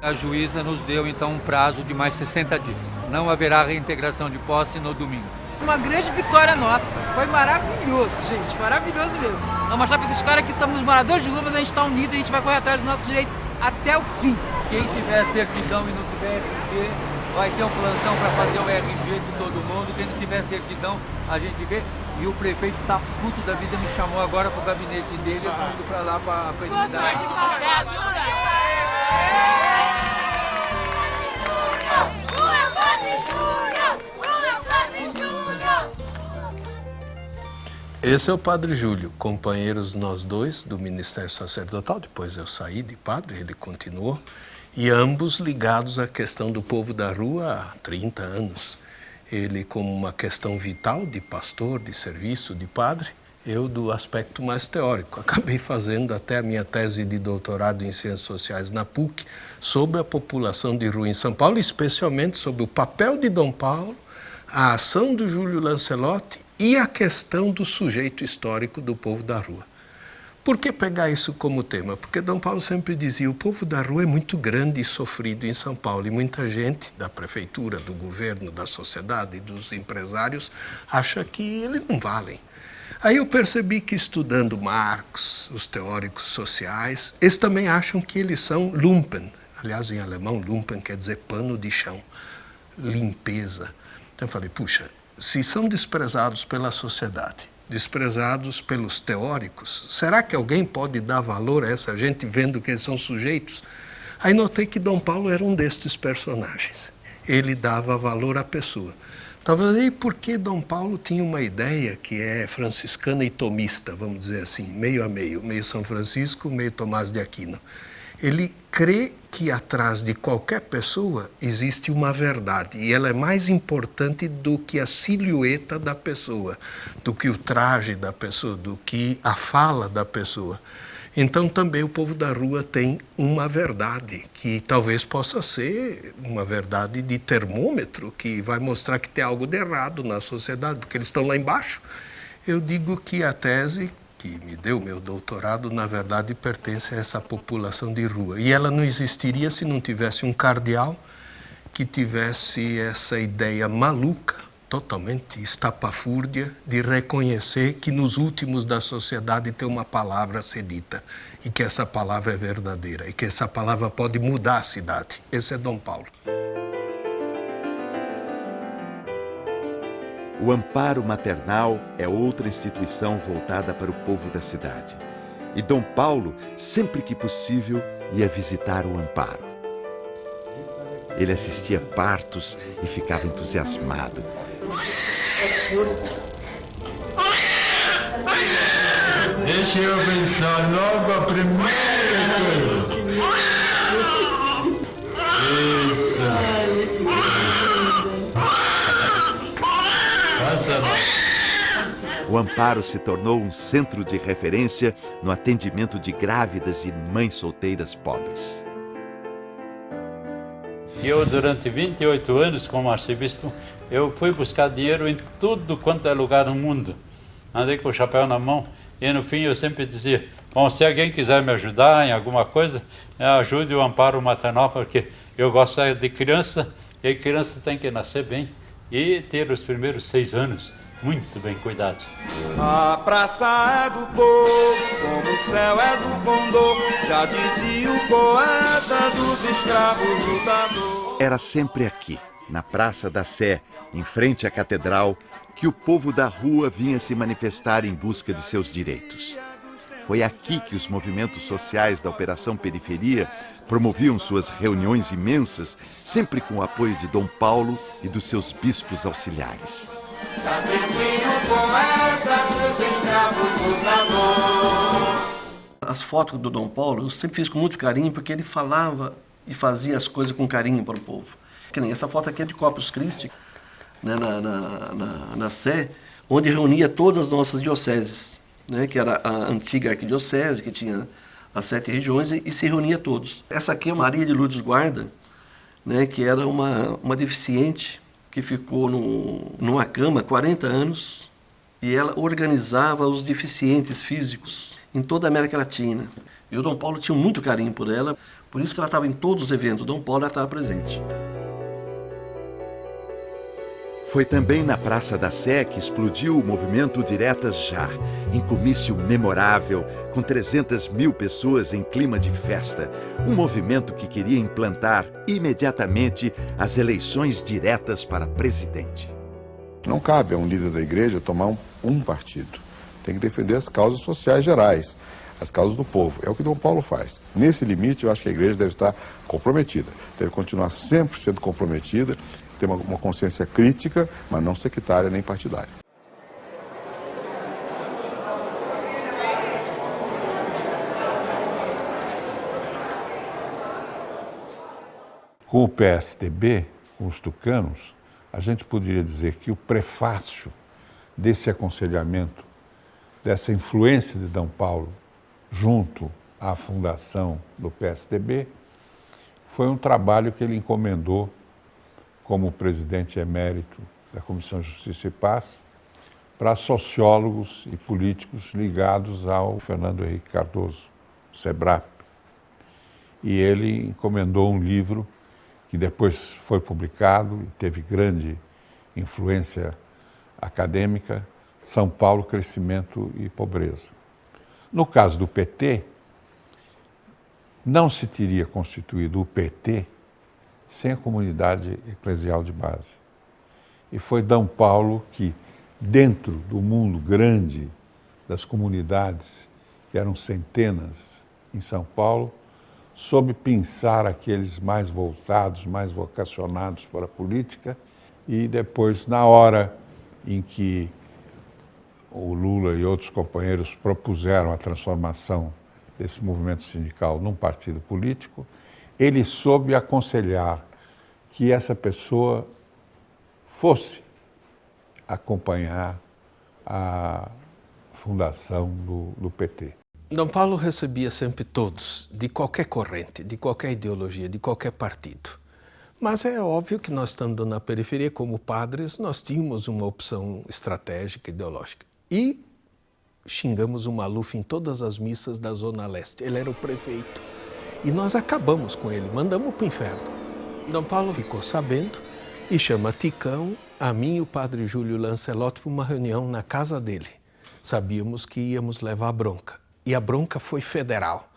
S17: A juíza nos deu então um prazo de mais 60 dias. Não haverá reintegração de posse no domingo.
S16: Uma grande vitória nossa. Foi maravilhoso, gente. Maravilhoso mesmo. Vamos mostrar para esses caras que estamos moradores de rua, mas a gente está unido e a gente vai correr atrás dos nossos direitos até o fim.
S17: Quem tiver certidão e não tiver RG, vai ter um plantão para fazer o RG de todo mundo. Quem não tiver certidão, a gente vê. E o prefeito está puto da vida, me chamou agora para o gabinete dele, eu estou indo para lá para a identidade.
S19: Esse é o Padre Júlio, companheiros nós dois do Ministério Sacerdotal, depois eu saí de padre, ele continuou, e ambos ligados à questão do povo da rua há 30 anos. Ele como uma questão vital de pastor, de serviço, de padre, eu do aspecto mais teórico. Acabei fazendo até a minha tese de doutorado em Ciências Sociais na PUC sobre a população de rua em São Paulo, especialmente sobre o papel de Dom Paulo, a ação do Júlio Lancelotti e a questão do sujeito histórico do povo da rua. Por que pegar isso como tema? Porque Dom Paulo sempre dizia, o povo da rua é muito grande e sofrido em São Paulo, e muita gente da prefeitura, do governo, da sociedade, dos empresários, acha que eles não valem. Aí eu percebi que estudando Marx, os teóricos sociais, eles também acham que eles são Lumpen. Aliás, em alemão, Lumpen quer dizer pano de chão, limpeza. Então eu falei, puxa, se são desprezados pela sociedade, desprezados pelos teóricos, será que alguém pode dar valor a essa gente vendo que eles são sujeitos? Aí notei que Dom Paulo era um destes personagens. Ele dava valor à pessoa. Talvez aí porque Dom Paulo tinha uma ideia que é franciscana e tomista, vamos dizer assim, meio a meio, meio São Francisco, meio Tomás de Aquino. Ele crê que atrás de qualquer pessoa existe uma verdade e ela é mais importante do que a silhueta da pessoa, do que o traje da pessoa, do que a fala da pessoa. Então também o povo da rua tem uma verdade, que talvez possa ser uma verdade de termômetro, que vai mostrar que tem algo de errado na sociedade, porque eles estão lá embaixo. Eu digo que a tese que me deu meu doutorado, na verdade, pertence a essa população de rua. E ela não existiria se não tivesse um cardeal que tivesse essa ideia maluca, totalmente estapafúrdia, de reconhecer que nos últimos da sociedade tem uma palavra a ser dita e que essa palavra é verdadeira e que essa palavra pode mudar a cidade. Esse é Dom Paulo.
S1: O Amparo Maternal é outra instituição voltada para o povo da cidade. E Dom Paulo, sempre que possível, ia visitar o Amparo. Ele assistia partos e ficava entusiasmado.
S2: Deixa eu pensar logo a primeira coisa. Isso.
S1: O Amparo se tornou um centro de referência no atendimento de grávidas e mães solteiras pobres.
S7: Eu, durante 28 anos como arcebispo, eu fui buscar dinheiro em tudo quanto é lugar no mundo. Andei com o chapéu na mão e, no fim, eu sempre dizia, bom, se alguém quiser me ajudar em alguma coisa, ajude o Amparo Maternal, porque eu gosto de criança, e a criança tem que nascer bem e ter os primeiros 6 anos muito bem cuidados.
S11: A praça é do povo, como o céu é do condor, já dizia o poeta dos escravos lutadores.
S1: Era sempre aqui, na Praça da Sé, em frente à catedral, que o povo da rua vinha se manifestar em busca de seus direitos. Foi aqui que os movimentos sociais da Operação Periferia promoviam suas reuniões imensas, sempre com o apoio de Dom Paulo e dos seus bispos auxiliares.
S4: As fotos do Dom Paulo eu sempre fiz com muito carinho, porque ele falava e fazia as coisas com carinho para o povo. Que nem essa foto aqui é de Corpus Christi, né, na Sé, onde reunia todas as nossas dioceses, né, que era a antiga arquidiocese, que tinha as 7 regiões, e se reunia todos. Essa aqui é Maria de Lourdes Guarda, né, que era uma deficiente que ficou numa cama 40 anos, e ela organizava os deficientes físicos em toda a América Latina. E o Dom Paulo tinha muito carinho por ela, por isso que ela estava em todos os eventos. O Dom Paulo estava presente.
S1: Foi também na Praça da Sé que explodiu o movimento Diretas Já, em comício memorável, com 300 mil pessoas em clima de festa. Um movimento que queria implantar imediatamente as eleições diretas para presidente.
S20: Não cabe a um líder da igreja tomar um partido. Tem que defender as causas sociais gerais, as causas do povo. É o que Dom Paulo faz. Nesse limite, eu acho que a igreja deve estar comprometida. Deve continuar sempre sendo comprometida, ter uma consciência crítica, mas não sectária nem partidária.
S21: Com o PSDB, com os tucanos, a gente poderia dizer que o prefácio desse aconselhamento, dessa influência de Dom Paulo junto à fundação do PSDB, foi um trabalho que ele encomendou como presidente emérito da Comissão de Justiça e Paz, para sociólogos e políticos ligados ao Fernando Henrique Cardoso, SEBRAP. E ele encomendou um livro que depois foi publicado e teve grande influência acadêmica, São Paulo, Crescimento e Pobreza. No caso do PT, não se teria constituído o PT sem a comunidade eclesial de base. E foi Dom Paulo que, dentro do mundo grande das comunidades, que eram centenas em São Paulo, soube pensar aqueles mais voltados, mais vocacionados para a política, e depois, na hora em que o Lula e outros companheiros propuseram a transformação desse movimento sindical num partido político, ele soube aconselhar que essa pessoa fosse acompanhar a fundação do PT.
S19: Dom Paulo recebia sempre todos, de qualquer corrente, de qualquer ideologia, de qualquer partido. Mas é óbvio que nós, estando na periferia como padres, nós tínhamos uma opção estratégica, ideológica. E xingamos o Maluf em todas as missas da Zona Leste. Ele era o prefeito. E nós acabamos com ele, mandamos para o inferno. Dom Paulo ficou sabendo e chama Ticão, a mim e o padre Júlio Lancelotti para uma reunião na casa dele. Sabíamos que íamos levar bronca. E a bronca foi federal.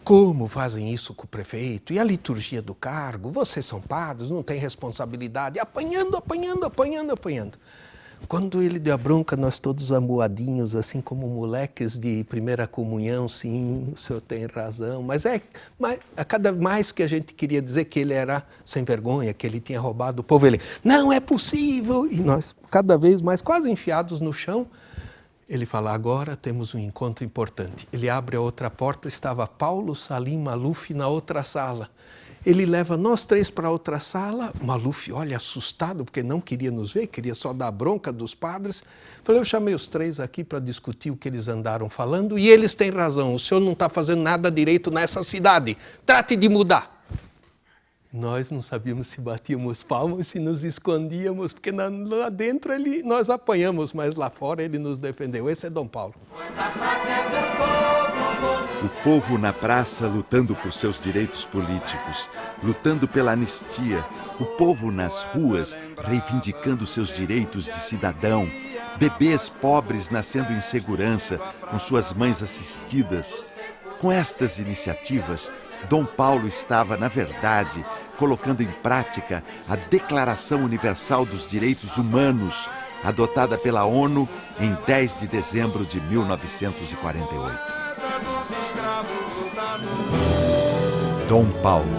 S19: Como fazem isso com o prefeito? E a liturgia do cargo? Vocês são padres, não têm responsabilidade. Apanhando. Quando ele deu a bronca, nós todos amuadinhos, assim como moleques de primeira comunhão, sim, o senhor tem razão. Mas a cada mais que a gente queria dizer que ele era sem vergonha, que ele tinha roubado o povo, ele, não é possível! E nós, cada vez mais, quase enfiados no chão, ele fala, agora temos um encontro importante. Ele abre a outra porta, estava Paulo, Salim, Maluf na outra sala. Ele leva nós três para outra sala. Maluf olha assustado, porque não queria nos ver, queria só dar bronca dos padres. Falei, eu chamei os três aqui para discutir o que eles andaram falando e eles têm razão. O senhor não está fazendo nada direito nessa cidade. Trate de mudar. Nós não sabíamos se batíamos palmas, se nos escondíamos, porque lá dentro nós apanhamos, mas lá fora ele nos defendeu. Esse é Dom Paulo.
S1: O povo na praça lutando por seus direitos políticos, lutando pela anistia, o povo nas ruas reivindicando seus direitos de cidadão, bebês pobres nascendo em segurança, com suas mães assistidas. Com estas iniciativas, Dom Paulo estava, na verdade, colocando em prática a Declaração Universal dos Direitos Humanos, adotada pela ONU em 10 de dezembro de 1948. Dom Paulo,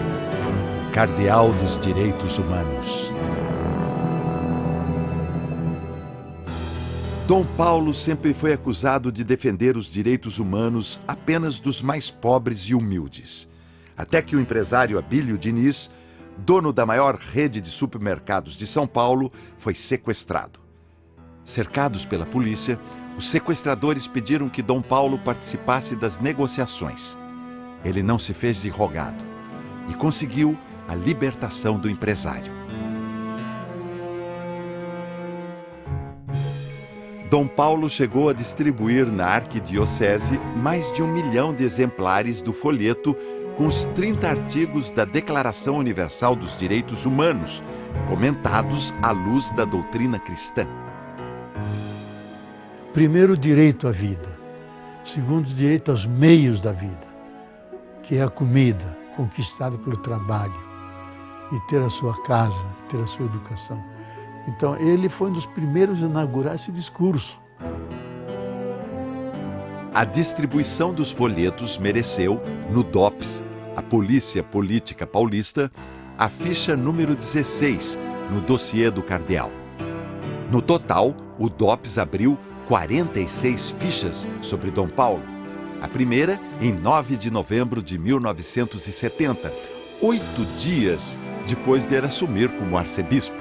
S1: Cardeal dos Direitos Humanos. Dom Paulo sempre foi acusado de defender os direitos humanos apenas dos mais pobres e humildes. Até que o empresário Abílio Diniz, dono da maior rede de supermercados de São Paulo, foi sequestrado. Cercados pela polícia, os sequestradores pediram que Dom Paulo participasse das negociações. Ele não se fez de rogado e conseguiu a libertação do empresário. Dom Paulo chegou a distribuir na arquidiocese mais de 1 milhão de exemplares do folheto com os 30 artigos da Declaração Universal dos Direitos Humanos, comentados à luz da doutrina cristã.
S14: Primeiro, o direito à vida. Segundo, o direito aos meios da vida, que é a comida conquistada pelo trabalho e ter a sua casa, ter a sua educação. Então, ele foi um dos primeiros a inaugurar esse discurso.
S1: A distribuição dos folhetos mereceu, no DOPS, a Polícia Política Paulista, a ficha número 16, no dossiê do cardeal. No total, o DOPS abriu 46 fichas sobre Dom Paulo. A primeira, em 9 de novembro de 1970, 8 dias depois de ele assumir como arcebispo.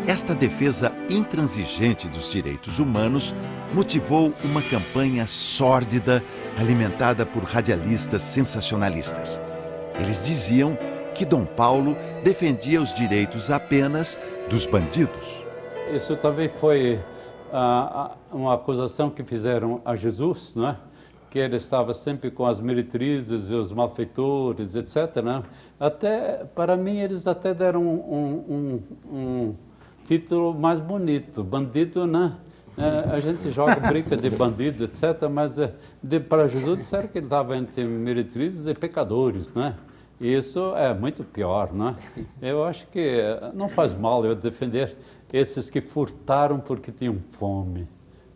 S1: Esta defesa intransigente dos direitos humanos motivou uma campanha sórdida alimentada por radialistas sensacionalistas. Eles diziam que Dom Paulo defendia os direitos apenas dos bandidos.
S7: Isso também foi uma acusação que fizeram a Jesus, não é? Que ele estava sempre com as meretrizes e os malfeitores, etc. Né? Até, para mim, eles até deram um título mais bonito, bandido, né? A gente joga, brinca de bandido, etc. Mas para Jesus disseram que ele estava entre meretrizes e pecadores, né? E isso é muito pior, né? Eu acho que não faz mal eu defender esses que furtaram porque tinham fome.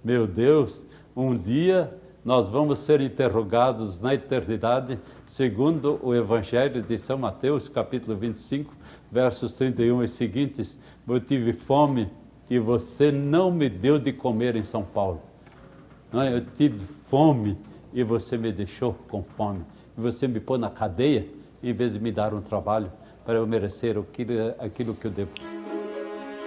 S7: Meu Deus, um dia nós vamos ser interrogados na eternidade, segundo o Evangelho de São Mateus, capítulo 25, versos 31 e seguintes. Eu tive fome e você não me deu de comer em São Paulo. Eu tive fome e você me deixou com fome. E você me pôs na cadeia em vez de me dar um trabalho para eu merecer aquilo que eu devo.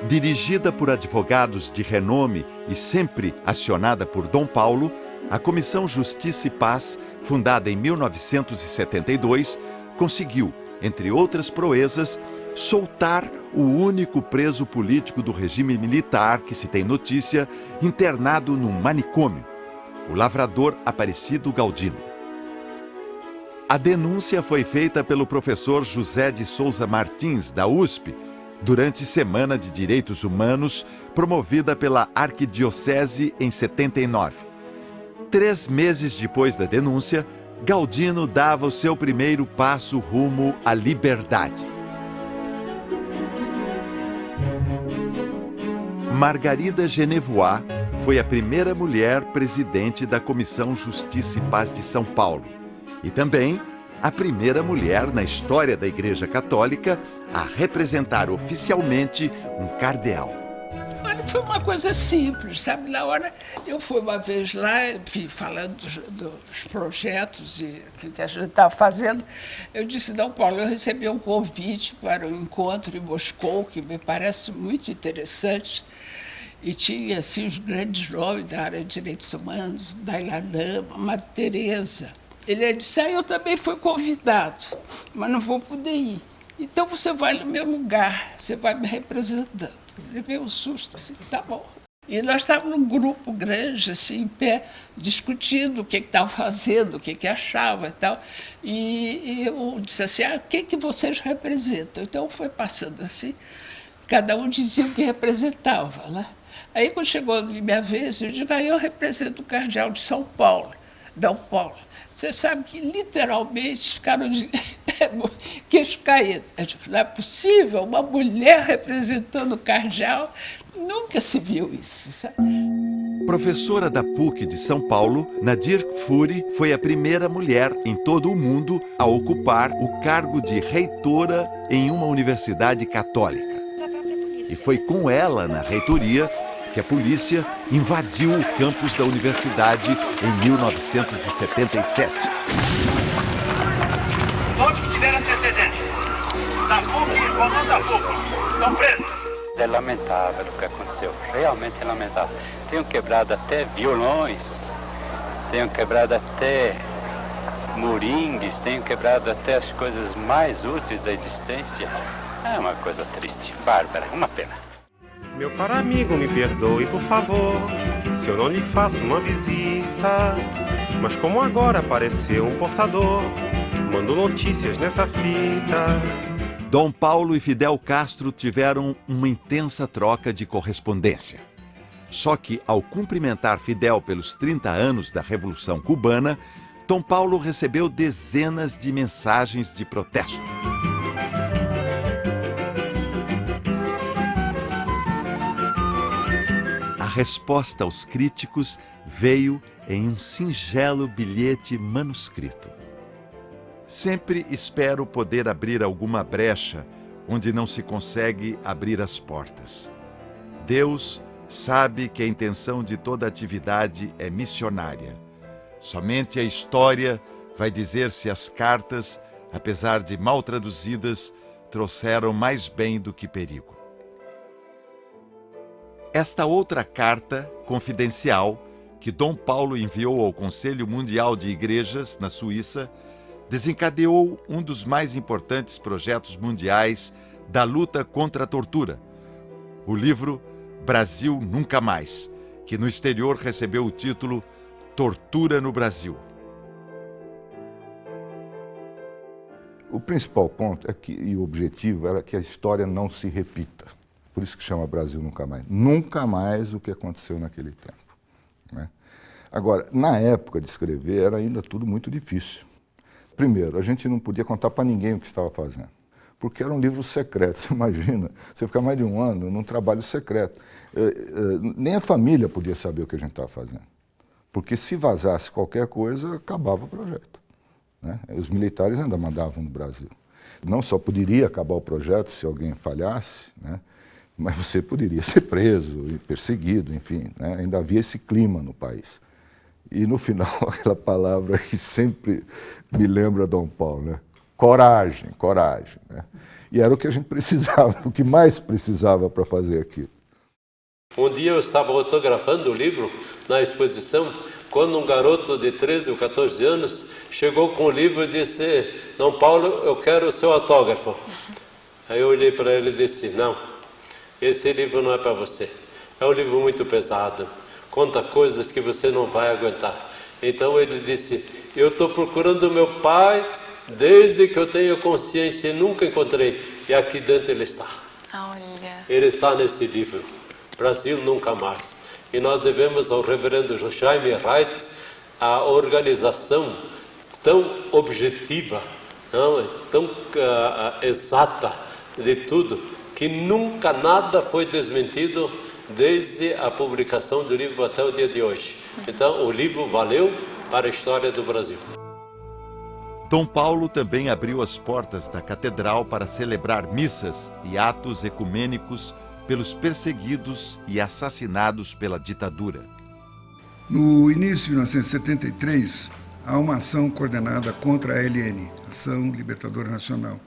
S1: Dirigida por advogados de renome e sempre acionada por Dom Paulo, a Comissão Justiça e Paz, fundada em 1972, conseguiu, entre outras proezas, soltar o único preso político do regime militar que se tem notícia, internado num manicômio, o lavrador Aparecido Galdino. A denúncia foi feita pelo professor José de Souza Martins, da USP, durante Semana de Direitos Humanos, promovida pela Arquidiocese em 79. 3 meses depois da denúncia, Galdino dava o seu primeiro passo rumo à liberdade. Margarida Genevois foi a primeira mulher presidente da Comissão Justiça e Paz de São Paulo e também a primeira mulher na história da Igreja Católica a representar oficialmente um cardeal.
S10: Olha, foi uma coisa simples, sabe? Na hora, eu fui uma vez lá, falando dos projetos que a gente estava fazendo, eu disse, não, Paulo, eu recebi um convite para um encontro em Moscou, que me parece muito interessante, e tinha, assim, os grandes nomes da área de direitos humanos, Dalai Lama, Madre Teresa. Ele disse, eu também fui convidado, mas não vou poder ir. Então você vai no meu lugar, você vai me representando. Ele veio um susto, assim, tá bom. E nós estávamos num grupo grande, assim, em pé, discutindo o que estava fazendo, o que achava e tal. E eu disse assim, o que vocês representam? Então foi passando assim, cada um dizia o que representava, né? Aí quando chegou a minha vez, eu digo, eu represento o cardeal de São Paulo, Dom Paulo. Você sabe que literalmente ficaram de queixo caído. Eu digo, não é possível, uma mulher representando o cardeal, nunca se viu isso, sabe?
S1: Professora da PUC de São Paulo, Nadir Kfouri foi a primeira mulher em todo o mundo a ocupar o cargo de reitora em uma universidade católica. E foi com ela na reitoria que a polícia invadiu o campus da universidade em 1977.
S12: Todos que tiveram antecedentes da PUC e não da PUC estão presos.
S18: É lamentável o que aconteceu, realmente é lamentável. Tenham quebrado até violões, tenham quebrado até moringues, tenham quebrado até as coisas mais úteis da existência. É uma coisa triste, bárbara, uma pena.
S3: Meu caro amigo, me perdoe, por favor, se eu não lhe faço uma visita. Mas como agora apareceu um portador, mando notícias nessa fita.
S1: Dom Paulo e Fidel Castro tiveram uma intensa troca de correspondência. Só que, ao cumprimentar Fidel pelos 30 anos da Revolução Cubana, Dom Paulo recebeu dezenas de mensagens de protesto. A resposta aos críticos veio em um singelo bilhete manuscrito. Sempre espero poder abrir alguma brecha onde não se consegue abrir as portas. Deus sabe que a intenção de toda atividade é missionária. Somente a história vai dizer se as cartas, apesar de mal traduzidas, trouxeram mais bem do que perigo. Esta outra carta, confidencial, que Dom Paulo enviou ao Conselho Mundial de Igrejas, na Suíça, desencadeou um dos mais importantes projetos mundiais da luta contra a tortura, o livro Brasil Nunca Mais, que no exterior recebeu o título Tortura no Brasil.
S20: O principal ponto e o objetivo era que a história não se repita. Por isso que chama Brasil Nunca Mais. Nunca mais o que aconteceu naquele tempo, né? Agora, na época de escrever, era ainda tudo muito difícil. Primeiro, a gente não podia contar para ninguém o que estava fazendo, porque era um livro secreto. Você imagina, você ficar mais de um ano num trabalho secreto. Nem a família podia saber o que a gente estava fazendo, porque se vazasse qualquer coisa, acabava o projeto, né? Os militares ainda mandavam no Brasil. Não só poderia acabar o projeto se alguém falhasse, né? Mas você poderia ser preso e perseguido, enfim, né? Ainda havia esse clima no país. E no final, aquela palavra que sempre me lembra Dom Paulo, né? Coragem, coragem, né? E era o que a gente precisava, o que mais precisava para fazer aquilo.
S26: Um dia eu estava autografando o livro na exposição, quando um garoto de 13 ou 14 anos chegou com o livro e disse: Dom Paulo, eu quero o seu autógrafo. Aí eu olhei para ele e disse: não, esse livro não é para você. É um livro muito pesado, conta coisas que você não vai aguentar. Então ele disse: eu estou procurando meu pai desde que eu tenho consciência e nunca encontrei. E aqui dentro ele está.
S5: Olha.
S26: Ele está nesse livro, Brasil Nunca Mais. E nós devemos ao reverendo Jaime Wright a organização tão objetiva, não, tão exata de tudo, que nunca nada foi desmentido desde a publicação do livro até o dia de hoje. Então, o livro valeu para a história do Brasil.
S1: Dom Paulo também abriu as portas da catedral para celebrar missas e atos ecumênicos pelos perseguidos e assassinados pela ditadura.
S5: No início de 1973, há uma ação coordenada contra a ALN, Ação Libertadora Nacional,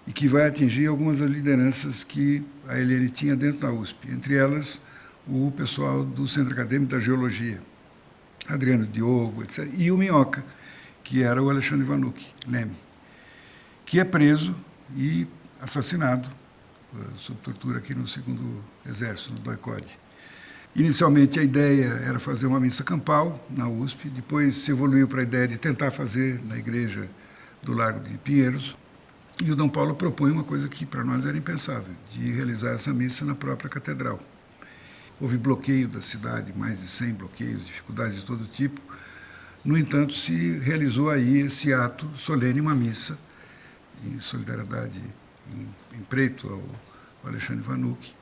S5: e que vai atingir algumas das lideranças que a ALN tinha dentro da USP, entre elas o pessoal do Centro Acadêmico da Geologia, Adriano Diogo, etc., e o Minhoca, que era o Alexandre Vanucci Leme, que é preso e assassinado sob tortura aqui no 2º Exército, no DOI-CODE. Inicialmente a ideia era fazer uma missa campal na USP, depois se evoluiu para a ideia de tentar fazer na igreja do Largo de Pinheiros, e o Dom Paulo propõe uma coisa que para nós era impensável, de realizar essa missa na própria catedral. Houve bloqueio da cidade, mais de 100 bloqueios, dificuldades de todo tipo. No entanto, se realizou aí esse ato solene, uma missa, em solidariedade, em preito ao Alexandre Vanucci,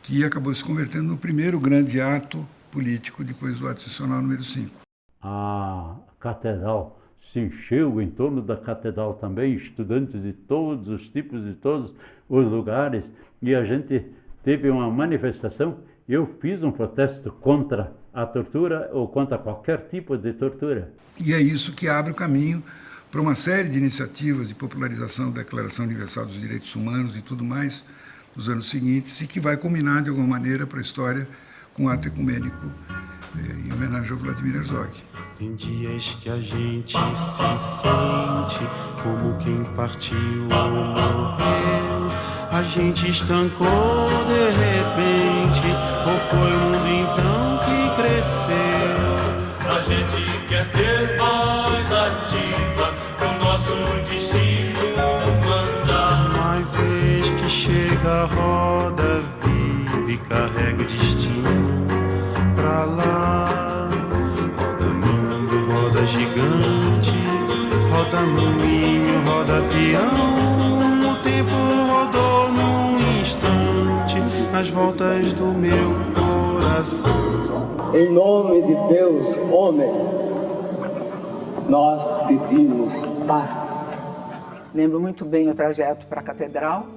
S5: que acabou se convertendo no primeiro grande ato político depois do ato institucional número 5.
S18: A catedral se encheu, em torno da catedral também, estudantes de todos os tipos, de todos os lugares, e a gente teve uma manifestação. Eu fiz um protesto contra a tortura ou contra qualquer tipo de tortura.
S5: E é isso que abre o caminho para uma série de iniciativas de popularização da Declaração Universal dos Direitos Humanos e tudo mais nos anos seguintes, e que vai culminar de alguma maneira para a história com um ato ecumênico em homenagem ao Vladimir Herzog.
S6: Tem dias que a gente se sente como quem partiu ou morreu. A gente estancou de repente, ou foi o mundo então que cresceu?
S2: A gente quer ter voz ativa, o nosso destino mandar.
S6: Mas eis que chega a roda viva e carrega o destino pra lá. Roda mundo, roda gigante, roda moinho, roda peão. O tempo rodou num instante nas voltas do meu coração.
S8: Em nome de Deus, homem, nós pedimos paz.
S13: Lembro muito bem o trajeto para a catedral,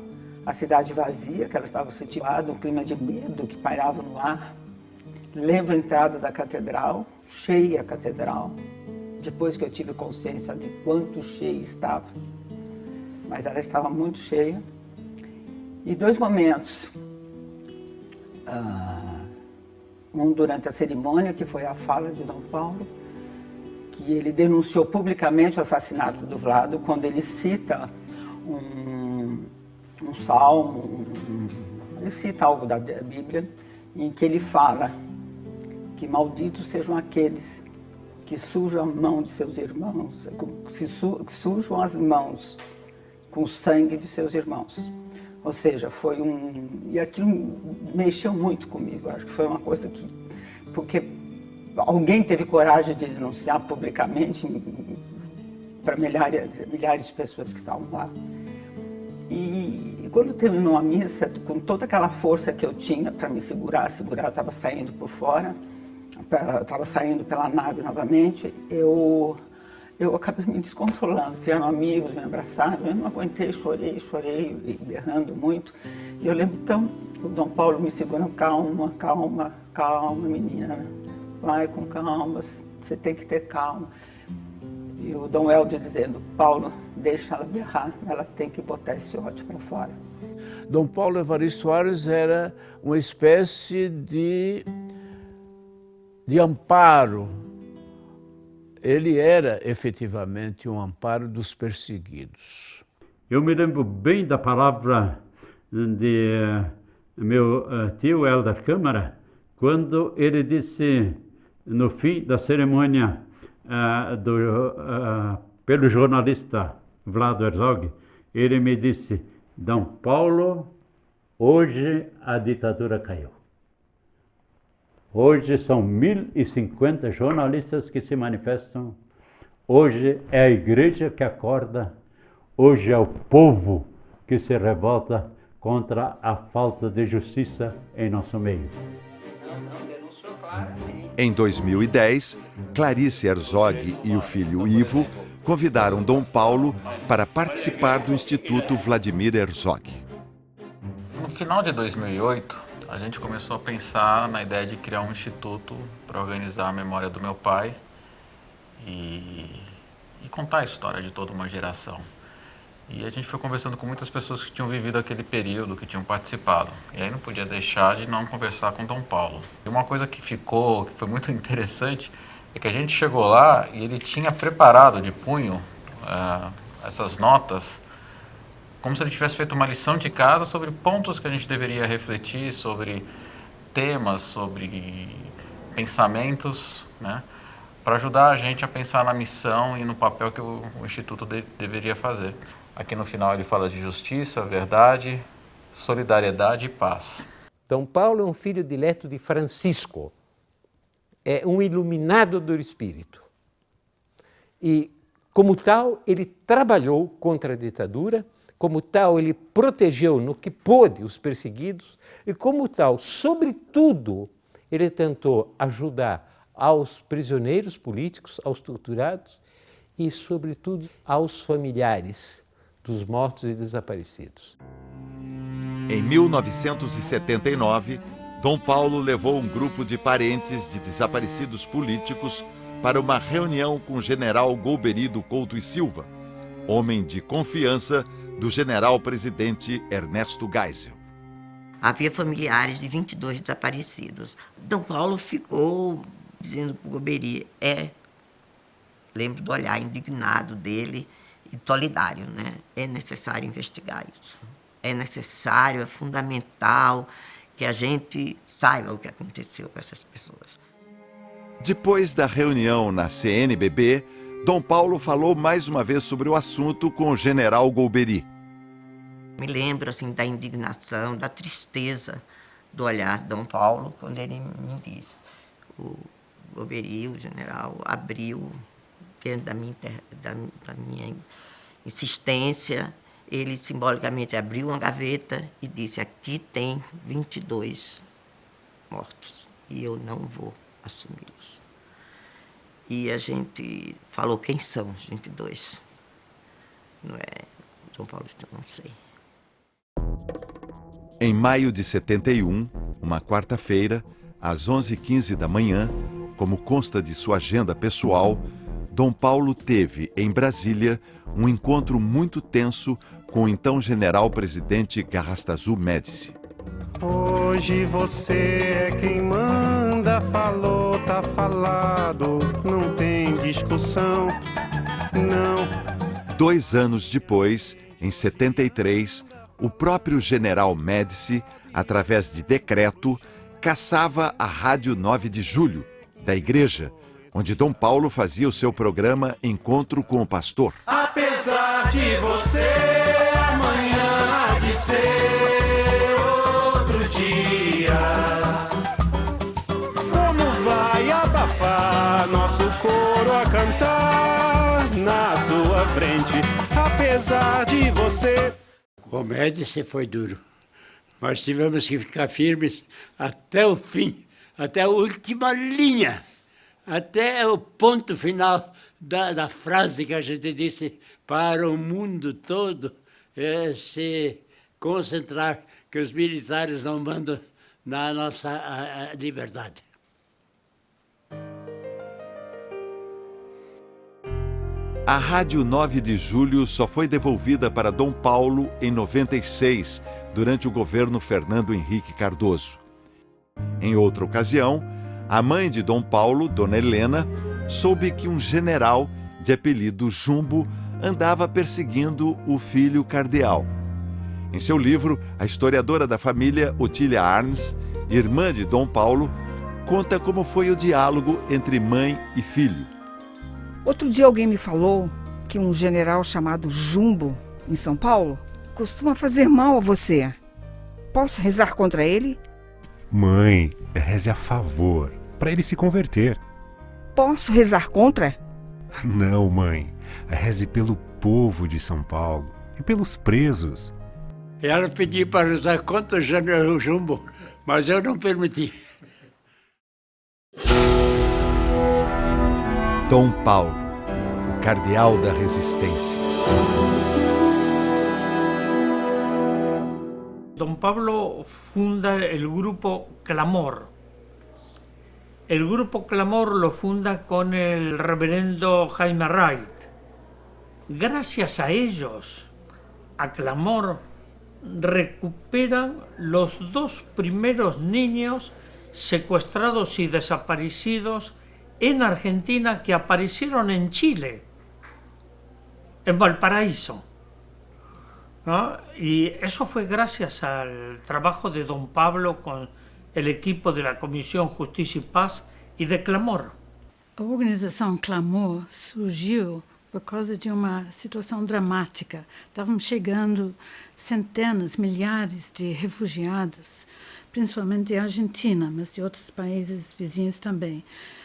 S13: a cidade vazia, que ela estava situada, um clima de medo que pairava no ar. Lembro a entrada da catedral, cheia a catedral, depois que eu tive consciência de quanto cheia estava. Mas ela estava muito cheia. E dois momentos. Um durante a cerimônia, que foi a fala de Dom Paulo, que ele denunciou publicamente o assassinato do Vlado, quando ele cita um salmo, ele cita algo da Bíblia, em que ele fala que malditos sejam aqueles que sujam a mão de seus irmãos, que sujam as mãos com o sangue de seus irmãos. Ou seja, foi e aquilo mexeu muito comigo, acho que foi uma coisa que, porque alguém teve coragem de denunciar publicamente para milhares de pessoas que estavam lá. E quando terminou a missa, com toda aquela força que eu tinha para me segurar, eu estava saindo por fora, estava saindo pela nave novamente, eu acabei me descontrolando, vieram amigos, me abraçaram, eu não aguentei, chorei, berrando muito. E eu lembro então, o Dom Paulo me segurando, calma, menina, vai com calma, você tem que ter calma. E o Dom Helder dizendo, Paulo, deixa ela berrar, ela tem que botar esse ódio para fora.
S22: Dom Paulo Evaristo Soares era uma espécie de amparo. Ele era efetivamente um amparo dos perseguidos.
S18: Eu me lembro bem da palavra de meu tio Helder Câmara, quando ele disse, no fim da cerimônia pelo jornalista Vlado Herzog, ele me disse, Dom Paulo, hoje a ditadura caiu. Hoje são 1.050 jornalistas que se manifestam. Hoje é a igreja que acorda. Hoje é o povo que se revolta contra a falta de justiça em nosso meio.
S1: Em 2010, Clarice Herzog e o filho Ivo convidaram Dom Paulo para participar do Instituto Vladimir Herzog.
S9: No final de 2008, a gente começou a pensar na ideia de criar um instituto para organizar a memória do meu pai e contar a história de toda uma geração. E a gente foi conversando com muitas pessoas que tinham vivido aquele período, que tinham participado. E aí não podia deixar de não conversar com Dom Paulo. E uma coisa que foi muito interessante, é que a gente chegou lá e ele tinha preparado de punho essas notas, como se ele tivesse feito uma lição de casa sobre pontos que a gente deveria refletir, sobre temas, sobre pensamentos, né, para ajudar a gente a pensar na missão e no papel que o Instituto deveria fazer. Aqui no final ele fala de justiça, verdade, solidariedade e paz.
S15: Dom Paulo é um filho dileto de Francisco, é um iluminado do Espírito. E, como tal, ele trabalhou contra a ditadura, como tal, ele protegeu no que pôde os perseguidos, e como tal, sobretudo, ele tentou ajudar aos prisioneiros políticos, aos torturados e, sobretudo, aos familiares dos mortos e desaparecidos.
S1: Em 1979, Dom Paulo levou um grupo de parentes de desaparecidos políticos para uma reunião com o general Golbery do Couto e Silva, homem de confiança do general-presidente Ernesto Geisel.
S16: Havia familiares de 22 desaparecidos. Dom Paulo ficou dizendo para o Golbery, lembro do olhar indignado dele e solidário, né? É necessário investigar isso. É necessário, é fundamental que a gente saiba o que aconteceu com essas pessoas.
S1: Depois da reunião na CNBB, Dom Paulo falou mais uma vez sobre o assunto com o general Golbery.
S16: Me lembro assim, da indignação, da tristeza do olhar de Dom Paulo, quando ele me disse, o Golbery, o general, abriu, diante da minha insistência, ele simbolicamente abriu uma gaveta e disse, aqui tem 22 mortos e eu não vou assumi-los. E a gente falou quem são os 22. Não é, Dom Paulo, não sei.
S1: Em maio de 71, uma quarta-feira, às 11h15 da manhã, como consta de sua agenda pessoal, Dom Paulo teve, em Brasília, um encontro muito tenso com o então general-presidente Garrastazu Médici.
S6: Hoje você é quem manda, falou, tá falado, não tem discussão, não.
S1: 2 anos depois, em 73, o próprio general Médici, através de decreto, caçava a Rádio 9 de Julho, da Igreja, onde Dom Paulo fazia o seu programa Encontro com o Pastor.
S2: Apesar de você, amanhã há de ser outro dia.
S6: Como vai abafar nosso coro a cantar na sua frente, apesar de você.
S23: O Médici foi duro. Nós tivemos que ficar firmes até o fim, até a última linha. Até o ponto final da frase que a gente disse para o mundo todo se concentrar, que os militares não mandam na nossa liberdade.
S1: A Rádio 9 de Julho só foi devolvida para Dom Paulo em 96, durante o governo Fernando Henrique Cardoso. Em outra ocasião, a mãe de Dom Paulo, Dona Helena, soube que um general de apelido Jumbo andava perseguindo o filho cardeal. Em seu livro, a historiadora da família, Otília Arns, irmã de Dom Paulo, conta como foi o diálogo entre mãe e filho.
S24: Outro dia alguém me falou que um general chamado Jumbo, em São Paulo, costuma fazer mal a você. Posso rezar contra ele?
S25: Mãe, reze a favor, para ele se converter.
S24: Posso rezar contra?
S25: Não, mãe. Reze pelo povo de São Paulo e pelos presos.
S23: Ela pediu para rezar contra o general Jumbo, mas eu não permiti.
S1: Dom Paulo, o cardeal da resistência.
S4: Don Pablo funda el grupo Clamor. El grupo Clamor lo funda con el reverendo Jaime Wright. Gracias a ellos, a Clamor, recuperan los 2 primeros niños secuestrados y desaparecidos en Argentina que aparecieron en Chile, en Valparaíso, ¿no? Y eso fue gracias al trabajo de Don Pablo con el equipo de la Comisión Justicia y Paz y de Clamor.
S11: A organização Clamor surgiu por causa de uma situação dramática. Estavam chegando centenas, milhares de refugiados, principalmente da Argentina, mas de outros países vizinhos também.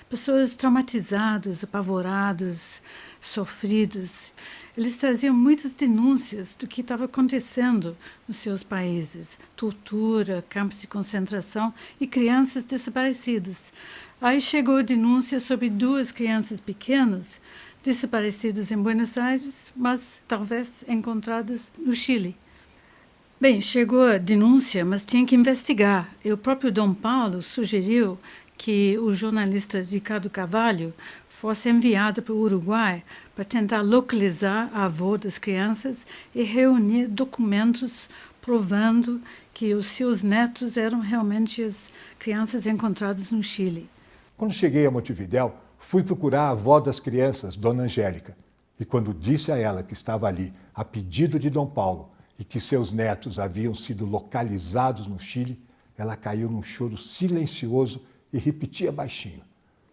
S11: Pessoas traumatizadas, apavoradas, sofridas. Eles traziam muitas denúncias do que estava acontecendo nos seus países. Tortura, campos de concentração e crianças desaparecidas. Aí chegou a denúncia sobre 2 crianças pequenas desaparecidas em Buenos Aires, mas talvez encontradas no Chile. Bem, chegou a denúncia, mas tinha que investigar. E o próprio Dom Paulo sugeriu que o jornalista Ricardo Carvalho fosse enviado para o Uruguai para tentar localizar a avó das crianças e reunir documentos provando que os seus netos eram realmente as crianças encontradas no Chile.
S14: Quando cheguei a Montevidéu, fui procurar a avó das crianças, Dona Angélica, e quando disse a ela que estava ali a pedido de Dom Paulo e que seus netos haviam sido localizados no Chile, ela caiu num choro silencioso e repetia baixinho: